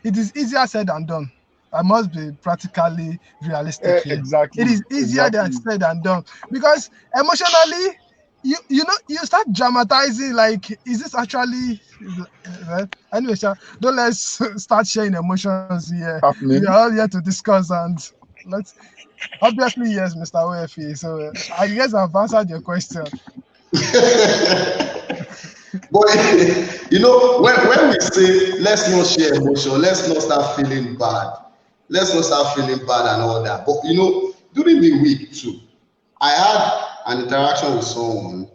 is easier said than done. I must be practically realistic here. Exactly. It is easier than said than done, because emotionally, you start dramatizing, like, is this actually, well, anyway, don't let's start sharing emotions here. We Happening. are all here to discuss, and let's, obviously, yes, Mr. OFE. So I guess I've answered your question. But when we say let's not share emotion, let's not start feeling bad, and all that. But during the week too, I had an interaction with someone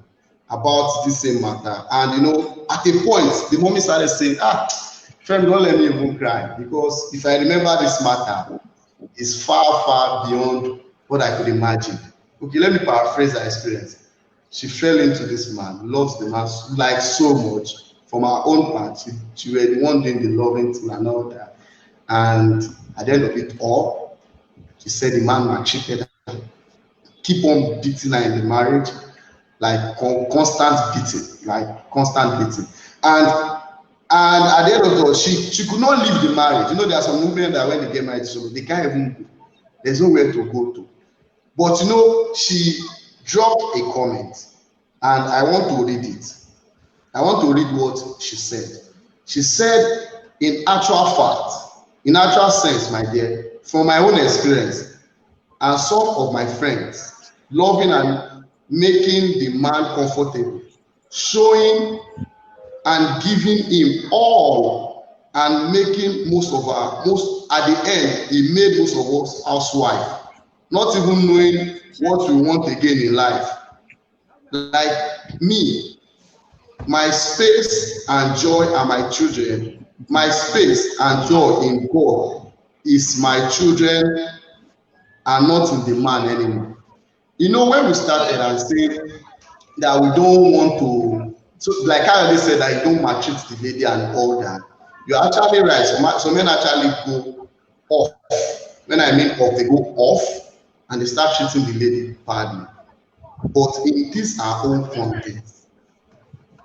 about this same matter, and at a point the mommy started saying, friend, don't let me even cry, because if I remember this matter, it's far beyond what I could imagine. Okay, let me paraphrase that experience. She fell into this man, loves the man like so much. From her own part, she were the one doing the loving thing and all that. And at the end of it all, she said the man maltreated her, keep on beating her in the marriage, like constant beating, like constant beating. And at the end of it all, she could not leave the marriage. You know, there are some women that when they get married, so they can't even go. There's nowhere to go to. But you know, she dropped a comment, and I want to read it. I want to read what she said. She said, in actual fact, in actual sense, my dear, from my own experience and some of my friends, loving and making the man comfortable, showing and giving him all and making most of our most at the end he made most of us housewife, not even knowing what we want again in life. Like me, my space and joy are my children. My space and joy in God is my children and not in the man anymore. You know, when we started and said that we don't want to, so like I already said that you don't maltreat the lady and all that, you're actually right. Some men actually go off. When I mean off, they go off and they start treating the lady badly. But in this our own context,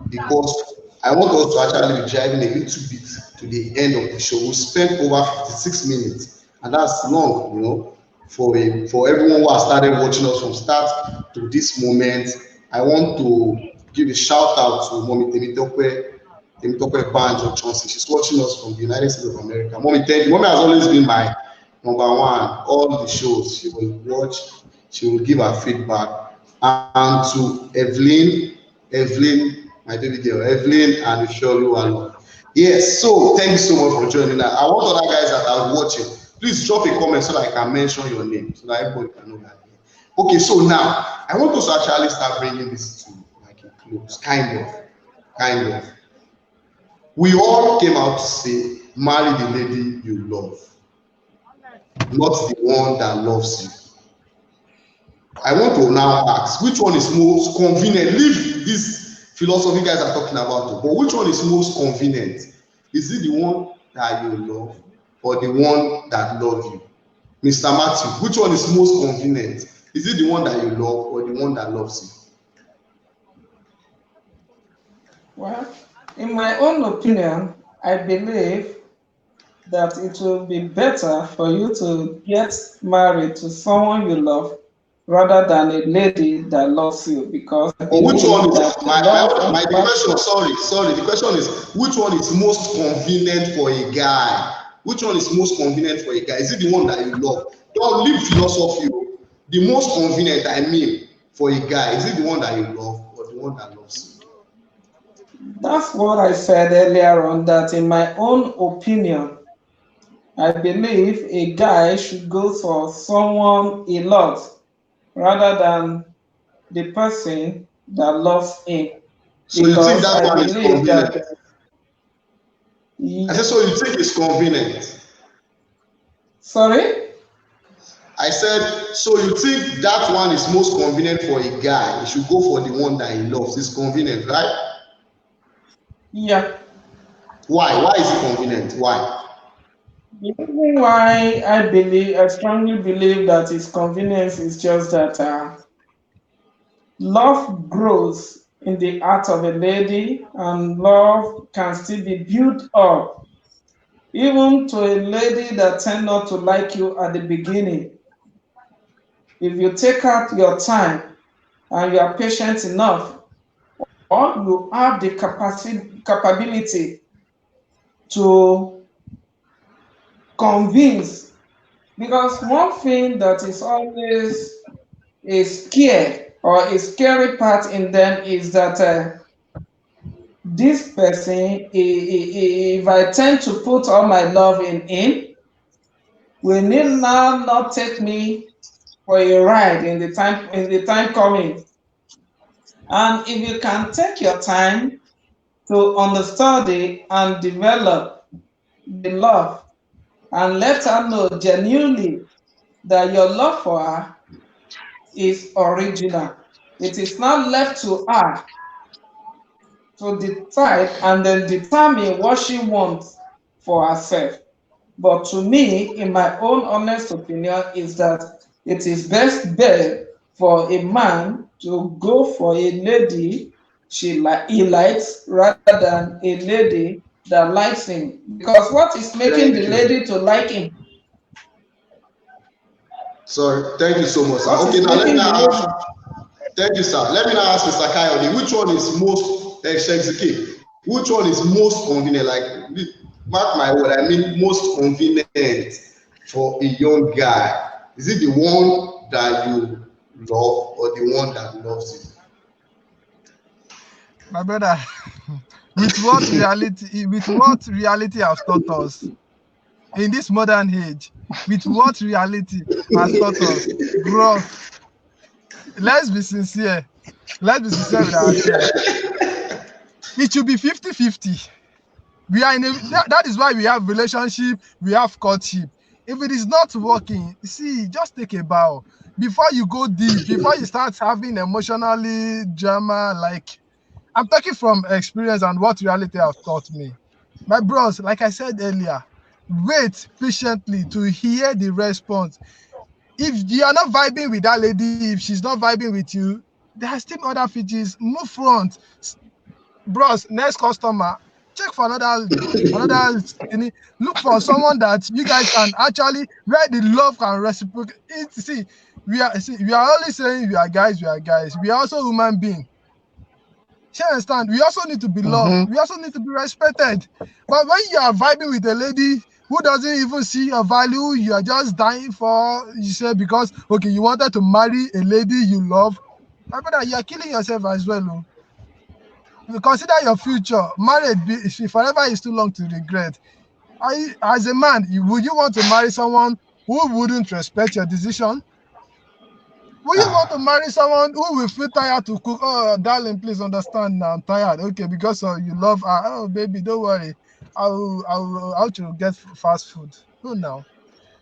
because I want us to actually be driving a little bit to the end of the show. We spent over 56 minutes, and that's long, you know, for everyone who has started watching us from start to this moment. I want to give a shout out to Mommy Temitope Banjo Johnson. She's watching us from the United States of America. Mommy, thank you. Mommy has always been my number one. All the shows she will watch, she will give her feedback. And to Evelyn, my baby girl, Evelyn and Ifeoluwa. Yes, so thank you so much for joining us. I want other guys that are watching, please drop a comment so that I can mention your name, so that everybody can know that. Okay, so now I want us to actually start bringing this to like a close, kind of. We all came out to say, marry the lady you love, not the one that loves you. I want to now ask, which one is most convenient? Leave this philosophy guys are talking about, but which one is most convenient? Is it the one that you love or the one that loves you? Mr. Matthew, which one is most convenient? Is it the one that you love or the one that loves you? Well, in my own opinion, I believe that it will be better for you to get married to someone you love rather than a lady that loves you, because I But which one believe is that love the question? Sorry. The question is, which one is most convenient for a guy? Which one is most convenient for a guy? Is it the one that you love? Don't leave philosophy. The most convenient, I mean, for a guy, is it the one that you love or the one that loves you? That's what I said earlier on, that in my own opinion, I believe a guy should go for someone he loves rather than the person that loves him. So you think Because that I one is believe that, convenient? I said, so you think it's convenient? sorry? I said, so you think that one is most convenient for a guy? He should go for the one that he loves. It's convenient, right? Yeah. Why? Why is it convenient? Why? The reason why I strongly believe that it's convenience is just that love grows in the heart of a lady, and love can still be built up, even to a lady that tend not to like you at the beginning. If you take out your time and you are patient enough, or you have the capability to convince, because one thing that is always a scare or a scary part in them is that this person, if I tend to put all my love in him, will need now not take me for a ride in the time coming. And if you can take your time to understudy and develop the love and let her know genuinely that your love for her is original. It is now left to her to decide and then determine what she wants for herself. But to me, in my own honest opinion, is that it is best bet for a man to go for a lady he likes rather than a lady that likes him. Because what is making Thank the you. lady to like him? Sorry, thank you so much, sir. What Okay, is now let me making the now lady? ask. Thank you, sir. Let me now ask Mr. Kayode, which one is most Shexike? Which one is most convenient? Like, mark my word, I mean most convenient for a young guy. Is it the one that you love or the one that loves My brother, with what reality has taught us in this modern age, with what reality has taught us, bros, let's be sincere. Let's be sincere with ourselves. It should be 50-50. We are in a that is why we have relationship, we have courtship. If it is not working, see, just take a bow before you go deep, before you start having emotionally drama. Like, I'm talking from experience and what reality has taught me. My bros, like I said earlier, wait patiently to hear the response. If you are not vibing with that lady, if she's not vibing with you, there are still other features. Move front. Bros, next customer, check for another look for someone that you guys can actually, where the love can reciprocate. See, we are only saying we are guys. We are also human beings. You understand? We also need to be loved. Mm-hmm. We also need to be respected. But when you are vibing with a lady who doesn't even see your value, you are just dying for, you say, because, okay, you wanted to marry a lady you love, my brother, you are killing yourself as well. Oh. You consider your future. Marriage, if forever is too long to regret. As a man, would you want to marry someone who wouldn't respect your decision? Will you want to it? marry someone who will feel tired to cook? Oh, darling, please understand now. I'm tired. Okay, because you love her. Oh, baby, don't worry. I'll to get fast food. No, now.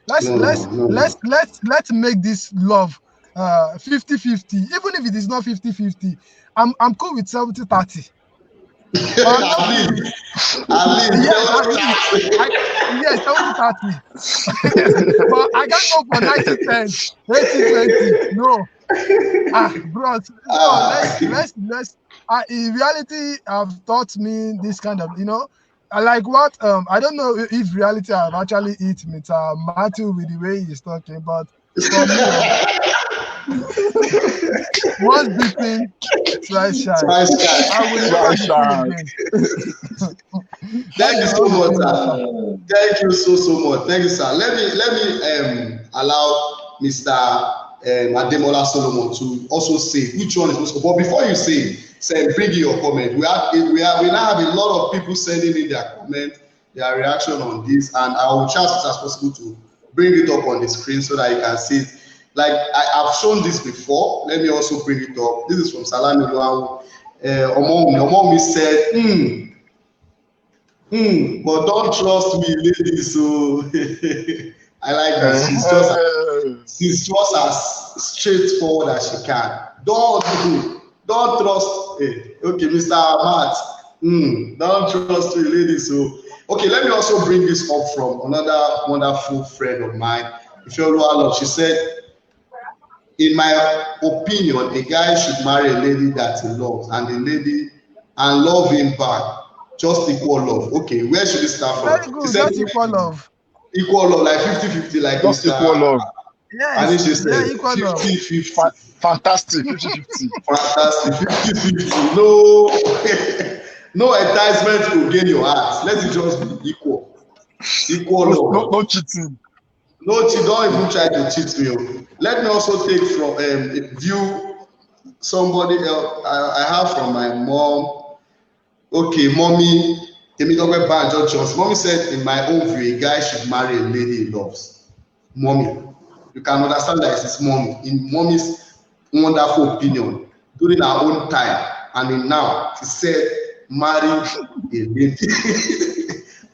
Let's No, no, let's no, let's no. let's let's make this love 50-50. Even if it is not 50-50, I'm cool with 70-30. But I'm not At cool with, least, at least, yes, at seven least I thirty. yes, 70-30. But I can't go for 90-10, 80-20. No. Bros. So Ah, in reality have taught me this kind of, I like what I don't know if reality have actually hit Mr. Matthew with the way he's talking, but for me, once bitten, twice shy. twice shy. I will never Try be fool shy. again. That's Thank you my so own much, opinion, sir. sir. Thank you so much. Thank you, sir. Let me allow Mr. Ademola Solomon to also say which one is most. But before you say bring in your comment. We now have a lot of people sending in their comment, their reaction on this, and I will try as much as possible to bring it up on the screen so that you can see it. Like I've shown this before. Let me also bring it up. This is from Salami Luau. Omong said, but don't trust me, ladies. So I like this. She's just as straightforward as she can. Don't trust. Okay, Mr. Matt. Don't trust me, ladies. So okay, let me also bring this up from another wonderful friend of mine. Ifeoluwa, she said, in my opinion, a guy should marry a lady that he loves, and love him back. Just equal love. Okay, where should it start Very from? He good. said Just equal love. equal love, like 50-50, like Just Mr. equal love. Yes. Anishi Yeah, said, equal love. 50-50. Fantastic. 50-50. Fantastic. 50-50. No, no enticement to gain your heart. Let it just be equal. Equal No, no, love. no cheating. No, don't even try to cheat me. Oh. Let me also take from view somebody else I have from my mom. Okay, mommy, Temitope Banjo Johnson. Mommy said, in my own view, a guy should marry a lady he loves. Mommy, you can understand that it's his mommy. In mommy's wonderful opinion, during her own time, and in now, she said, marry a lady.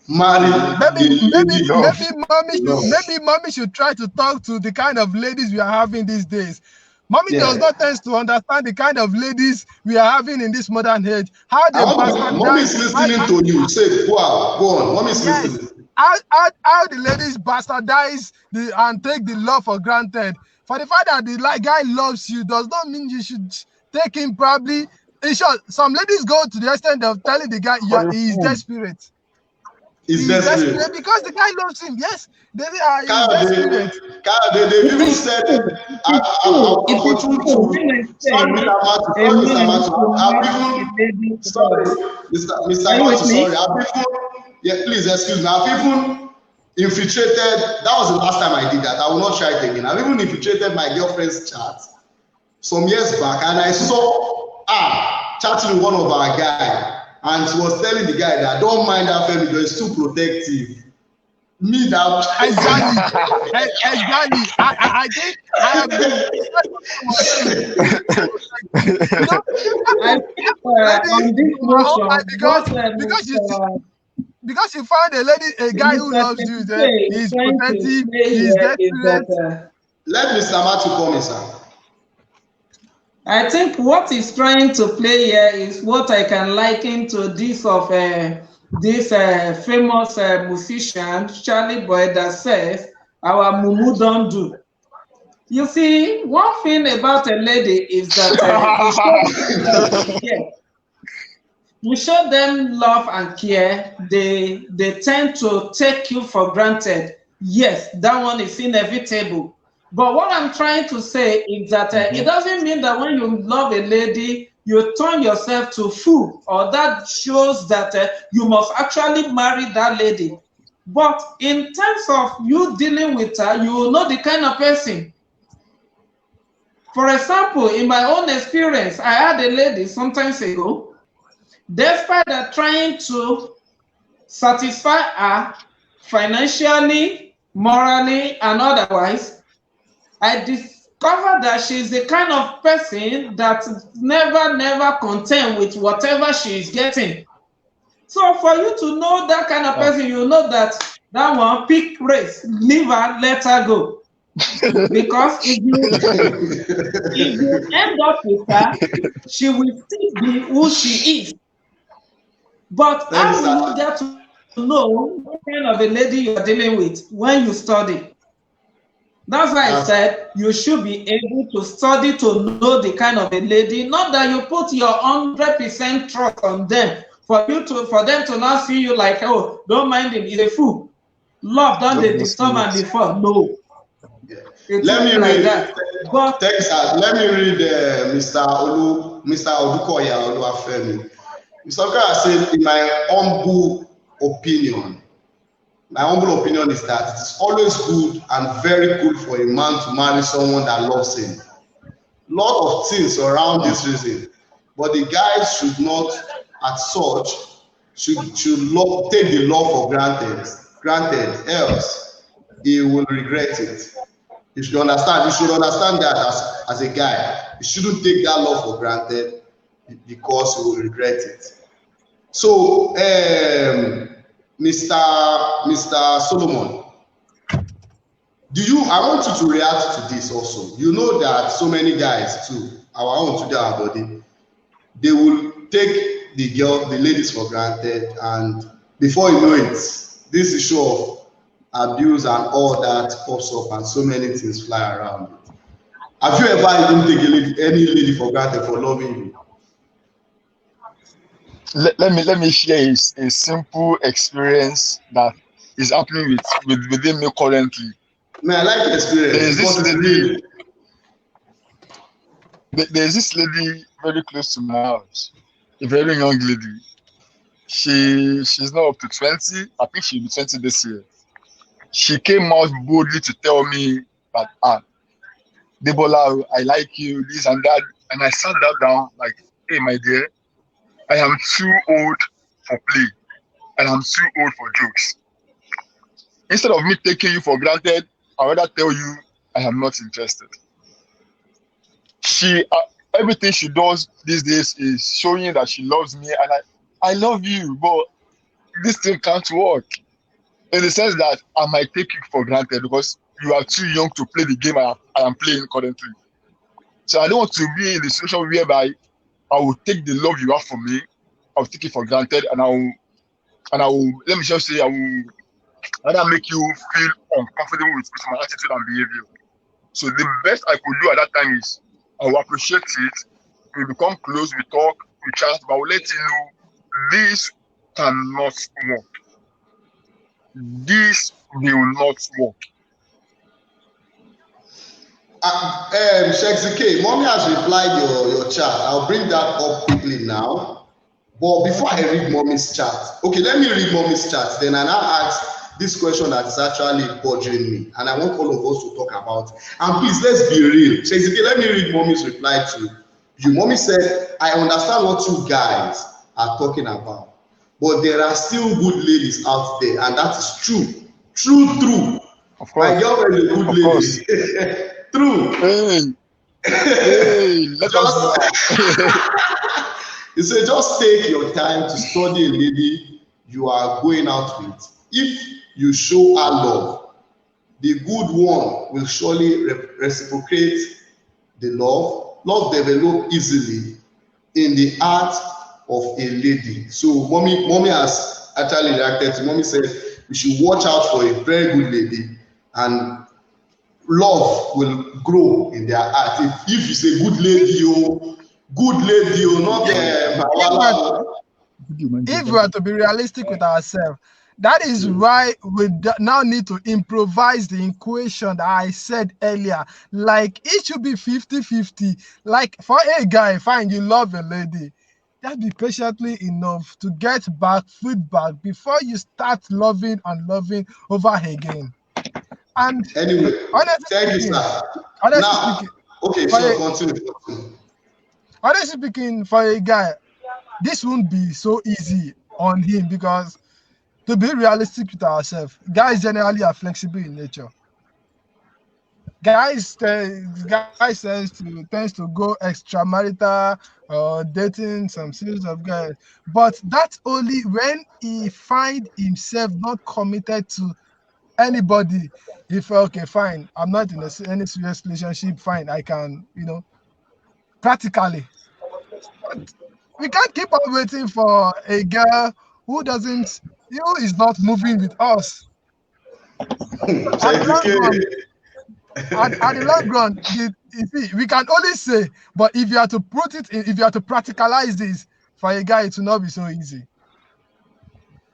Marry a Maybe, maybe, lady Love. maybe mommy you should, love. maybe mommy should try to talk to the kind of ladies we are having these days. Mommy does Yeah. not tend to understand the kind of ladies we are having in this modern age. How they Mommy is bastardize. listening to you. Say, go on. Mommy is Yes. listening. How the ladies bastardize and take the love for granted. For the fact that the guy loves you does not mean you should take him probably. In short, some ladies go to the extent of telling the guy For the he is food. desperate. It's He is desperate desperate. because the guy loves him. Yes, they say he is Kayode, desperate. they've It even is said, true. It is true. It is true. When I say a sorry, Mr. man Matu, should I've love a even, lady sorry, well. Mr. Are you Matu, with sorry, me? I've even, yeah, please excuse me, I've even infiltrated, that was the last time I did that, I will not try it again. I've even infiltrated my girlfriend's chat some years back, and I saw her chatting with one of our guys, and she was telling the guy that don't mind that family, but it's too protective. Me that Exactly. Exactly. I think I have been you know, I think ladies on this are all right notion, what because you see, Mr. because you find a guy who Mr. loves you, Chekute is he's trying to protective, say he's here is desperate. that let Mr. Matu come in, sir. I think what is trying to play here is what I can liken to this of this famous musician Charlie Boy that says, "Our mumu don't do." You see, one thing about a lady is that you show them love and care. You show them love and care. They tend to take you for granted. Yes, that one is inevitable. But what I'm trying to say is that it doesn't mean that when you love a lady, you turn yourself to fool, or that shows that you must actually marry that lady. But in terms of you dealing with her, you will know the kind of person. For example, in my own experience, I had a lady sometimes ago, despite that trying to satisfy her financially, morally, and otherwise, I discovered that she's the kind of person that never content with whatever she is getting. So for you to know that kind of person, you know that that one pick race, leave her, let her go. Because if you end up with her, she will still be who she is. But Let how will Mr. you get to know what kind of a lady you are dealing with when you study? That's why I That's, said you should be able to study to know the kind of a lady, not that you put your 100% trust on them for them to now see you like, oh, don't mind him, he's a fool. Love don't they disturb and before? No, yeah. it's Let not me like read, that. But Texas, let me read Mr. Odukoya Oluwafemi. Mr. Odukoya said, in my humble opinion is that it is always good and very good for a man to marry someone that loves him. Lot of things around this reason, but the guy should not, as such, take the love for granted, else he will regret it. You should understand that as a guy, you shouldn't take that love for granted because you will regret it. So, Mr. Solomon, I want you to react to this also. You know that so many guys too, our own today, our body, they will take the ladies for granted, and before you know it, this issue of abuse and all that pops up, and so many things fly around. Have you ever even taken any lady for granted for loving you? let me share a simple experience that is happening within me currently. Man, I like the experience There's this because it's lady, real. there's this lady very close to my house, a very young lady. She's not up to 20. I think she'll be 20 this year. She came out boldly to tell me that Debola, I like you, this and that. And I sat that down like, hey my dear, I am too old for play and I'm too old for jokes. Instead of me taking you for granted, I rather tell you I am not interested. She everything she does these days is showing that she loves me, and I love you, but this thing can't work in the sense that I might take you for granted because you are too young to play the game I am playing currently. So I don't want to be in the situation whereby I will take the love you have for me, I will take it for granted, and I will let me just say I will rather make you feel uncomfortable with my attitude and behavior. So the best I could do at that time is I will appreciate it. We become close, we talk, we chat, but I will let you know this cannot work. This will not work. Sheikh ZK, mommy has replied your chat. I'll bring that up quickly now. But before I read mommy's chat, okay, let me read mommy's chat. Then I now ask this question that is actually bothering me, and I want all of us to talk about. And please, let's be real. Sheikh ZK, let me read mommy's reply to you. Mommy said, I understand what you guys are talking about, but there are still good ladies out there, and that is true. True. Of course. My girlfriend is a good lady. True. Hey, let us know. He said, just take your time to study a lady you are going out with. If you show her love, the good one will surely reciprocate the love. Love develops easily in the heart of a lady. So mommy has actually reacted to. Mommy said we should watch out for a very good lady, and love will grow in their heart. If you say good lady, not if we are to be realistic with ourselves, that is why we now need to improvise the equation that I said earlier. Like, it should be 50-50. Like, for a guy, fine, you love a lady. Just be patiently enough to get back feedback before you start loving over again. And anyway, thank you, sir. Now, okay, sure, continue. Honestly speaking, for a guy, this won't be so easy on him because, to be realistic with ourselves, guys generally are flexible in nature. Guys tends to go extramarital or dating some series of guys, but that's only when he find himself not committed to anybody. If okay, fine, I'm not in any serious relationship, fine, I can, practically. But we can't keep on waiting for a girl who is not moving with us. At the long run, you see, we can only say, but if you have to if you have to practicalize this for a guy, it will not be so easy.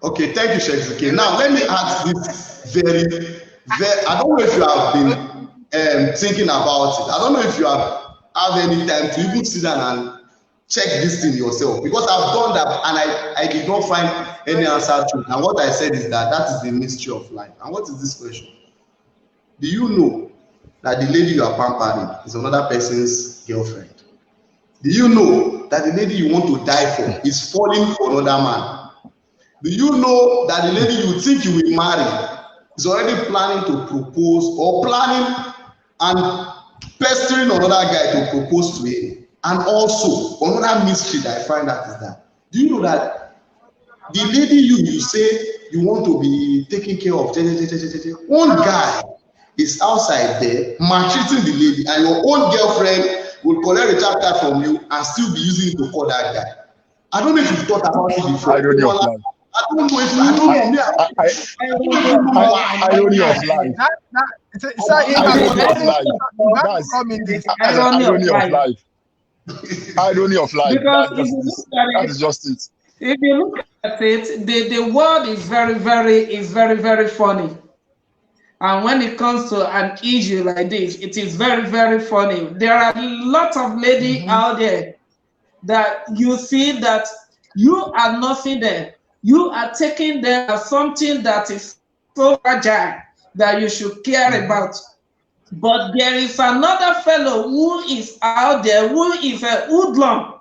Okay, thank you, Sheikh. Now let me ask this very, I don't know if you have been thinking about it. I don't know if you have any time to even sit down and check this thing yourself, because I've done that and I did not find any answer to it. And what I said is that is the mystery of life. And what is this question? Do you know that the lady you are pampering is another person's girlfriend? Do you know that the lady you want to die for is falling for another man? Do you know that the lady you think you will marry is already planning to propose, or planning and pestering another guy to propose to him? And also, another mystery that I find out is that, do you know that the lady you say you want to be taking care of, one guy is outside there maltreating the lady, and your own girlfriend will collect a recharge card from you and still be using it to call that guy? I don't know if you've thought about it before. I don't know. I don't know if I don't know. Irony of life. Irony of life. That is just it. If you look at it, the world is very funny. And when it comes to an issue like this, it is very funny. There are a lot of ladies out there that you see that you are nothing there. You are taking them as something that is so fragile that you should care about. But there is another fellow who is out there who is a hoodlum.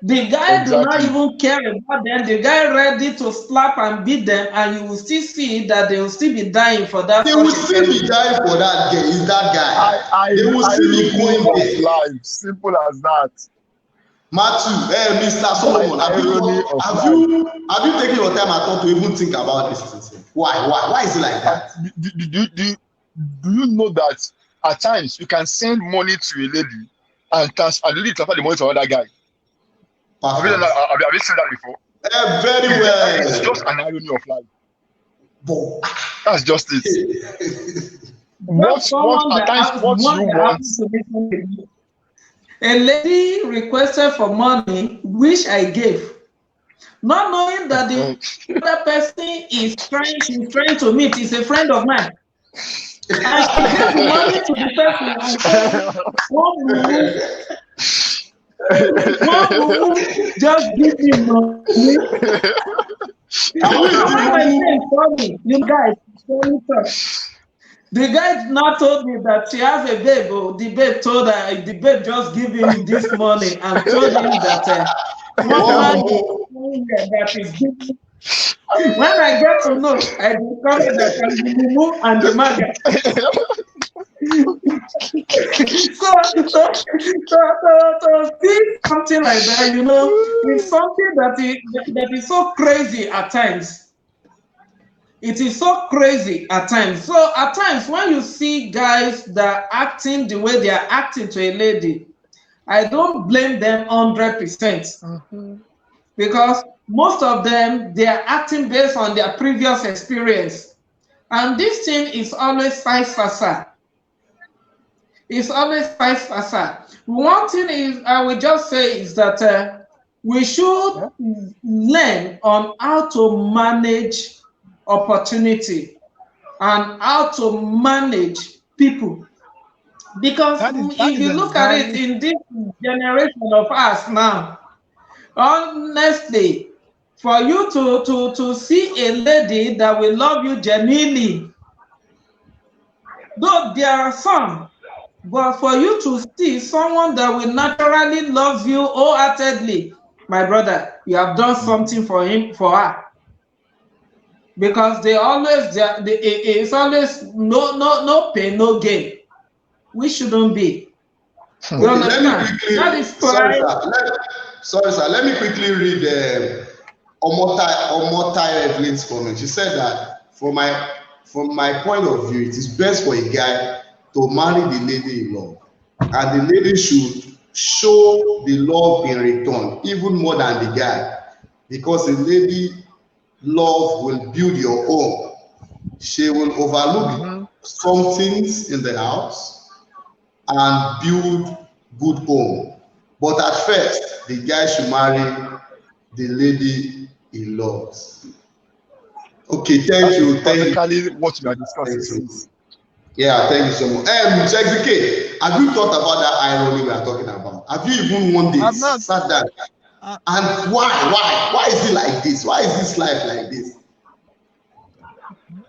The guy do not even care about them. The guy ready to slap and beat them, and you will still see that they will still be dying for that. They will still be dying for that guy. Is that guy? They will still be going there. Life, simple as that. Matthew, Mr. Solomon, have you taken your time at all to even think about this thing? Why is it like that? Do you know that at times you can send money to a lady and the lady transfer the money to another guy. Perfect. Have you seen that before? Very It's just well. an irony of life. But That's just it. Just someone At that times, has what one you that want. happens to me something. A lady requested for money, which I gave, not knowing that the other person she's trying to meet is a friend of mine. And she gave the money to the person and said, Mom, just give me money. and who is And when my the friend told me, guys, sorry, sir. The guy now told me that she has a babe. Oh, the babe told her, the babe just give him this money and told him that one man that is giving. When I get to know, I discovered that I'm the mumu and the maga. So see something like that, it's something that is so crazy at times. It is so crazy at times. So at times when you see guys that are acting the way they are acting to a lady, I don't blame them 100%. Because most of them, they are acting based on their previous experience. And this thing is always vice versa. It's always vice versa. One thing is, I will just say is that we should learn on how to manage opportunity and how to manage people. Because if you look at it in this generation of us now, honestly, for you to see a lady that will love you genuinely, though there are some, but for you to see someone that will naturally love you wholeheartedly, my brother, you have done something for him, for her. Because it's always no pain, no gain. We shouldn't be. You Okay, let me understand? That quickly, is why. sorry, sir. Let me quickly read Omotai Evelyn's comment. She said that from my point of view, it is best for a guy to marry the lady he love, and the lady should show the love in return, even more than the guy, because the lady love will build your home. She will overlook some things in the house and build good home. But at first, the guy should marry the lady he loves. Okay, That thank is you, thank you, perfectly what we are thank discussing, you. sis. Yeah, thank you so much. Sexy K, have you thought about that irony we are talking about? Have you even one day I've not. sat down and why is it like this? Why is this life like this?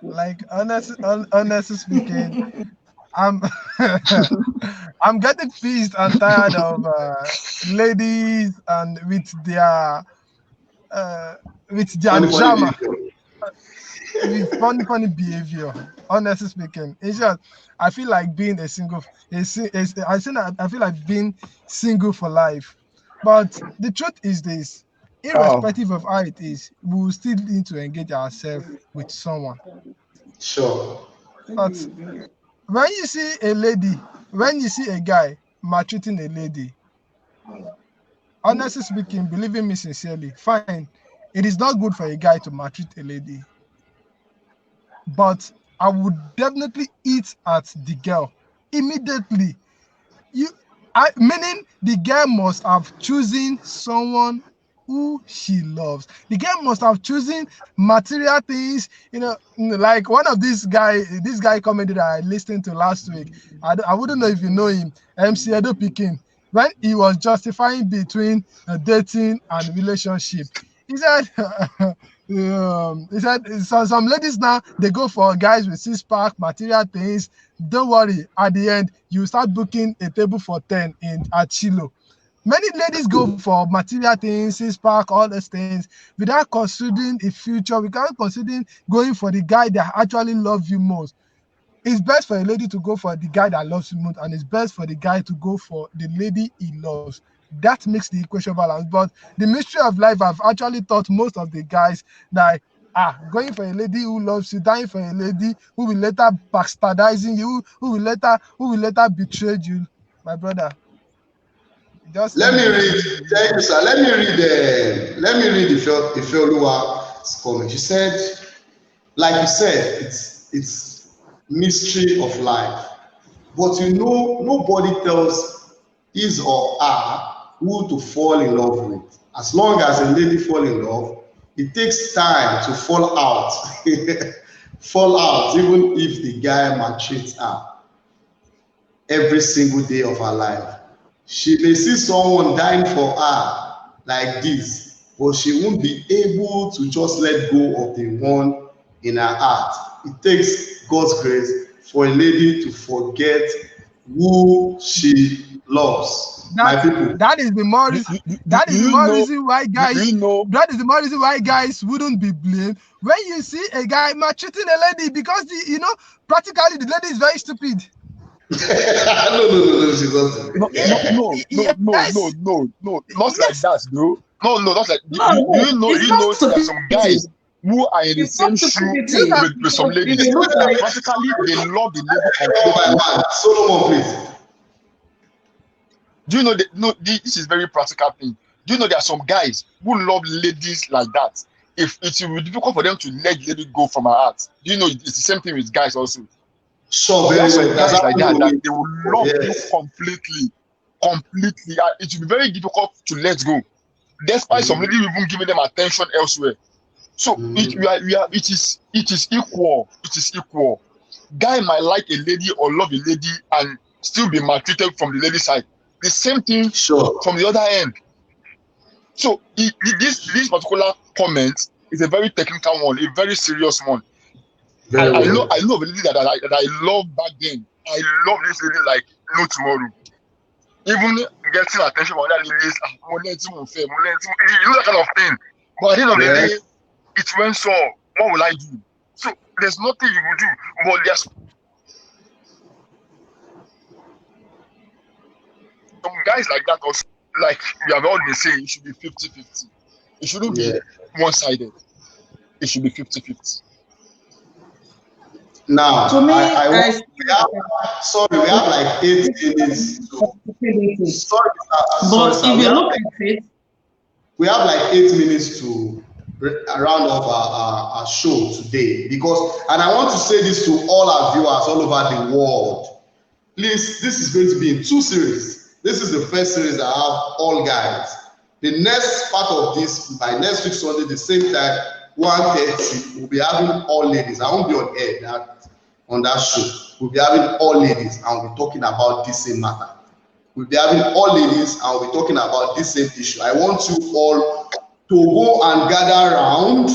Like honestly speaking, I'm I'm getting pissed and tired of ladies and uh, with their Funny, funny drama, video. with funny behavior. Honestly speaking, it's just I feel like being a single. I feel like being single for life. But the truth is this: Oh, irrespective of how it is, we will still need to engage ourselves with someone. Sure. But when you see a lady, when you see a guy maltreating a lady, honestly speaking, believing me sincerely, fine. It is not good for a guy to maltreat a lady, but I would definitely eat at the girl immediately. You, meaning the girl must have chosen someone who she loves. The girl must have chosen material things. Like one of this guy comedy that I listened to last week. I wouldn't know if you know him, MC Edo Pikin, when he was justifying between dating and relationship. He said, some ladies now they go for guys with six pack material things. Don't worry, at the end you start booking a table for 10 in at Chilo. Many ladies go for material things, six pack, all those things, without considering a future, without considering going for the guy that actually loves you most. It's best for a lady to go for the guy that loves you most, and it's best for the guy to go for the lady he loves. That makes the equation balance. But the mystery of life, I've actually taught most of the guys that going for a lady who loves you, dying for a lady who will later bastardizing you, who will later betray you, my brother. Just Let end me the read. video. Thank you, sir. Let me read Ifeoluwa's comment. She said, like you said, it's mystery of life. But nobody tells his or her who to fall in love with. As long as a lady fall in love, it takes time to fall out. Fall out, even if the guy maltreats her every single day of her life. She may see someone dying for her like this, but she won't be able to just let go of the one in her heart. It takes God's grace for a lady to forget who she loves. That My people. that is the more Do, reason, do, do, do that is the you more know? reason why Do guys you know? that is the more reason why guys wouldn't be blamed when you see a guy maltreating a lady, because practically the lady is very stupid. No, no, no, no, she's not doing No, no, it. no, no, no, no, Yes, no, no, not like yes. that, bro. No, no, not like. No, no, Do it's you not know there are some stupidity. guys who are in the It's not same shoe Look stupidity at with some because if ladies you look at that it, practically they love the lady One by completely. one. Solomon, please. Do you know that? No, this is very practical thing. Do you know there are some guys who love ladies like that? If it will be difficult for them to let the lady go from her heart, do you know it's the same thing with guys also? Sure, There are very some well. That's guys like happened that to that me. they will Oh, love you yes. completely, completely. And it will be very difficult to let go, despite some lady even giving them attention elsewhere. So it is equal. It is equal. Guy might like a lady or love a lady and still be maltreated from the lady side. The same thing Sure. from the other end. So this particular comment is a very technical one, a very serious one. Very well. I know of a lady that I love back then. I love this lady like no tomorrow. Even getting attention from other ladies, you know that kind of thing. But at the end of the Yes. day, it went so. What will I do? So there's nothing you will do. But there's some guys like that also. Like you have always been saying, it should be 50-50. It shouldn't Yeah. be one-sided. It should be 50-50. to Now, me, I I want, see we have, sorry, we have like 8 minutes to, stupidity. sorry, sorry, But sir. if you look at it, We have like 8 minutes to round off our show today because, and I want to say this to all our viewers all over the world. Please, this is going to be in 2 series. This is the first series I have all guys. The next part of this, by next week Sunday, the same time, 1:30, we'll be having all ladies. I won't be on air on that show. We'll be having all ladies and we'll be talking about this same matter. We'll be having all ladies and we'll be talking about this same issue. I want you all to go and gather around,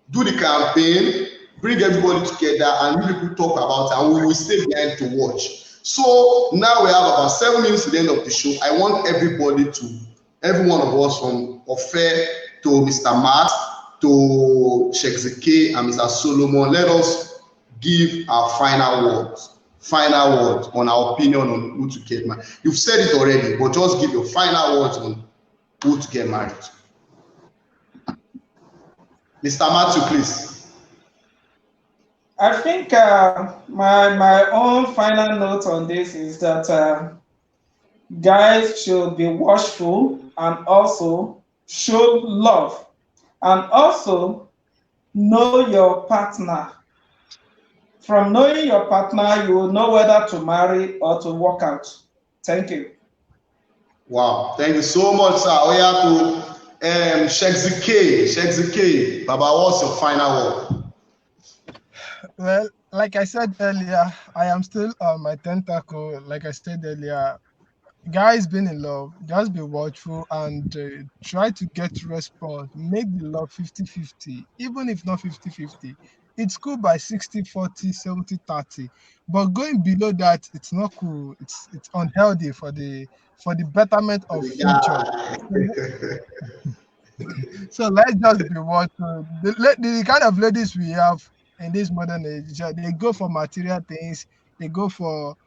do the campaign, bring everybody together, and you people talk about it, and we will stay behind to watch. So now we have about 7 minutes to the end of the show. I want every one of us, from Ofe to Mr. Matt to Sheikh Zeke and Mr. Solomon, let us give our final words on our opinion on who to get married. You've said it already, but just give your final words on who to get married. Mr. Matthew, please. I think my own final note on this is that guys should be watchful and also show love and also know your partner. From knowing your partner, you will know whether to marry or to walk out. Thank you. Wow, thank you so much, sir. To Sheikh Zeke, Baba, what's your final word? Well, like I said earlier, I am still on my tentacle. Like I said earlier, guys being in love, just be watchful and try to get response. Make the love 50-50, even if not 50-50. It's cool by 60-40, 70-30. But going below that, it's not cool. It's unhealthy for the betterment of future. So let's just be watchful. The kind of ladies we have in this modern age, they go for material things, they go for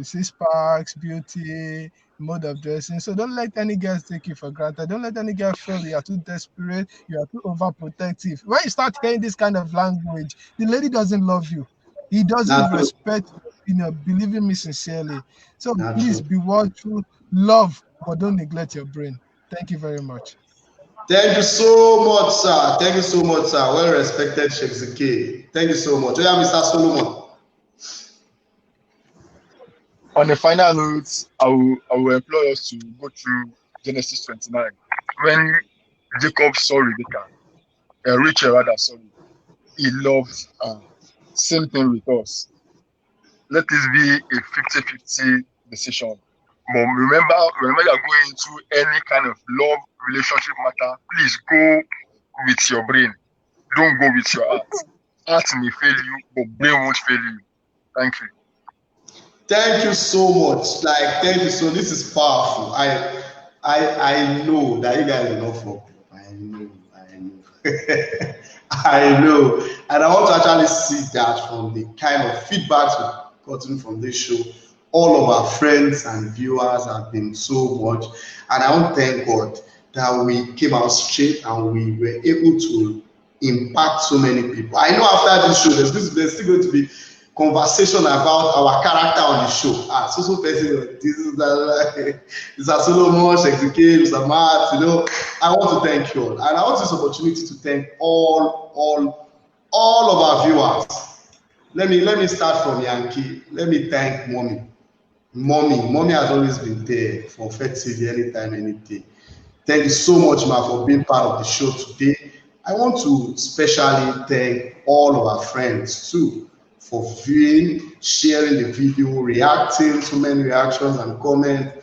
six packs, beauty, mode of dressing. So don't let any girls take you for granted. Don't let any girl feel you are too desperate, you are too overprotective. When you start hearing this kind of language, the lady doesn't love you. He doesn't That's true. respect your opinion, believing me sincerely. So That's please true. be watchful, Love, but don't neglect your brain. Thank you very much. Thank you so much, sir. Thank you so much, sir. Well respected Sheikh Zaki. Thank you so much. Oh, yeah, Mr. Solomon. On a final note, I will implore us to go through Genesis 29. When Jacob saw Rebecca, Rachel rather, sorry, he loved her. Same thing with us. Let this be a 50-50 decision. But remember you're going into any kind of love relationship matter, please go with your brain. Don't go with your heart. Heart may fail you, but brain won't fail you. Thank you. Thank you so much. Like, thank you so. This is powerful. I know that you guys are not for. I know. I know. I know. And I want to actually see that from the kind of feedbacks we've gotten from this show. All of our friends and viewers have been so much. And I want to thank God that we came out straight and we were able to impact so many people. I know after this show, there's still going to be conversation about our character on the show. So person, this is a Solomon, Sheikh, Mr. Matt, I want to thank you all. And I want this opportunity to thank all of our viewers. Let me start from Yankee. Let me thank Mommy. Mommy has always been there for Fed TV anytime, anything. Thank you so much, Ma, for being part of the show today. I want to especially thank all of our friends too for viewing, sharing the video, reacting, so many reactions and comments.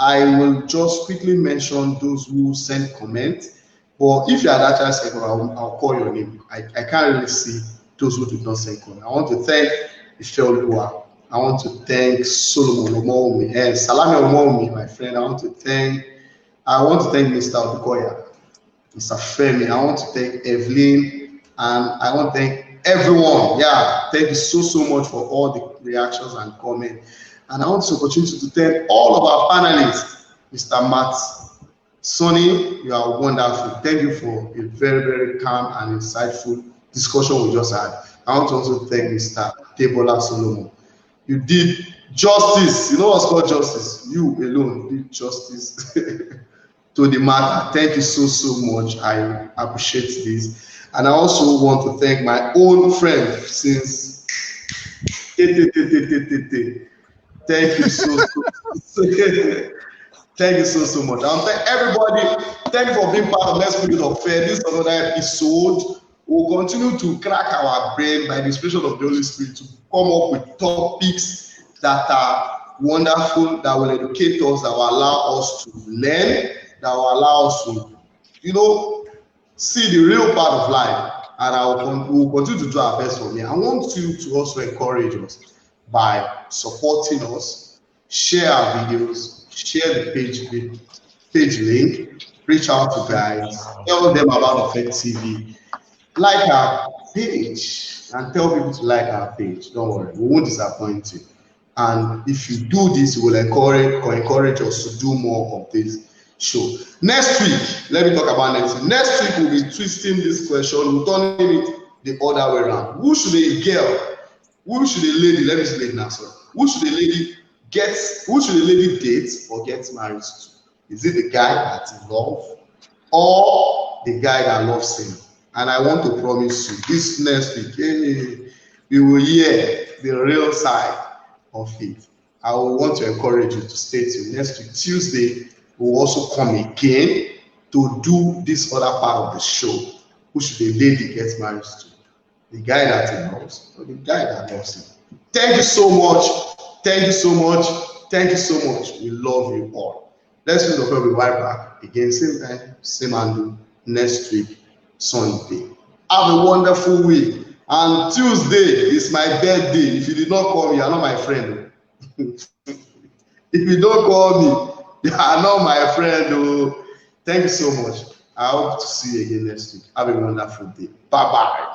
I will just quickly mention those who sent comments. But if you had actually said, I'll call your name. I can't really see those who did not send comment. I want to thank Ifeoluwa. I want to thank Solomon Omomi and Salami Omomi, my friend. I want to thank Mr. Odukoya, Mr. Femi. I want to thank Evelyn, and I want to thank everyone. Yeah, thank you so much for all the reactions and comments. And I want this opportunity to thank all of our panelists. Mr. Matt, Sonny, you are wonderful. Thank you for a very, very calm and insightful discussion we just had. I want to also thank Mr. Debola Solomon. You did justice. You know what's called justice? You alone did justice to the matter. Thank you so much. I appreciate this. And I also want to thank my own friend since. Thank you thank you so much. And thank everybody. Thank you for being part of Let's Put It Up Fair. This is another episode. We'll continue to crack our brain by the inspiration of the Holy Spirit to come up with topics that are wonderful, that will educate us, that will allow us to learn, that will allow us to, see the real part of life. And we'll continue to do our best for me. I want you to also encourage us by supporting us, share our videos, share the page link, reach out to guys, tell them about Effect TV, like our page, and tell people to like our page. Don't worry, we won't disappoint you. And if you do this, you will encourage us to do more of this show. Next week, let me talk about next week. Next week, we'll be twisting this question, we'll turning it the other way around. Who should a girl, who should a lady, let me say it now, sorry. Who should a lady date or get married to? Is it the guy that's in love or the guy that loves him? And I want to promise you, this next week, you will hear the real side of it. I will want to encourage you to stay tuned. Next week, Tuesday, we'll also come again to do this other part of the show. Who should a lady get married to? The guy that he loves or the guy that loves him? Thank you so much. Thank you so much. Thank you so much. We love you all. Let's do the we'll be right back again, same time, same handle, next week, Sunday. Have a wonderful week. And Tuesday is my birthday. If you did not call me, you are not my friend. If you don't call me, you are not my friend. Oh. Thank you so much. I hope to see you again next week. Have a wonderful day. Bye-bye.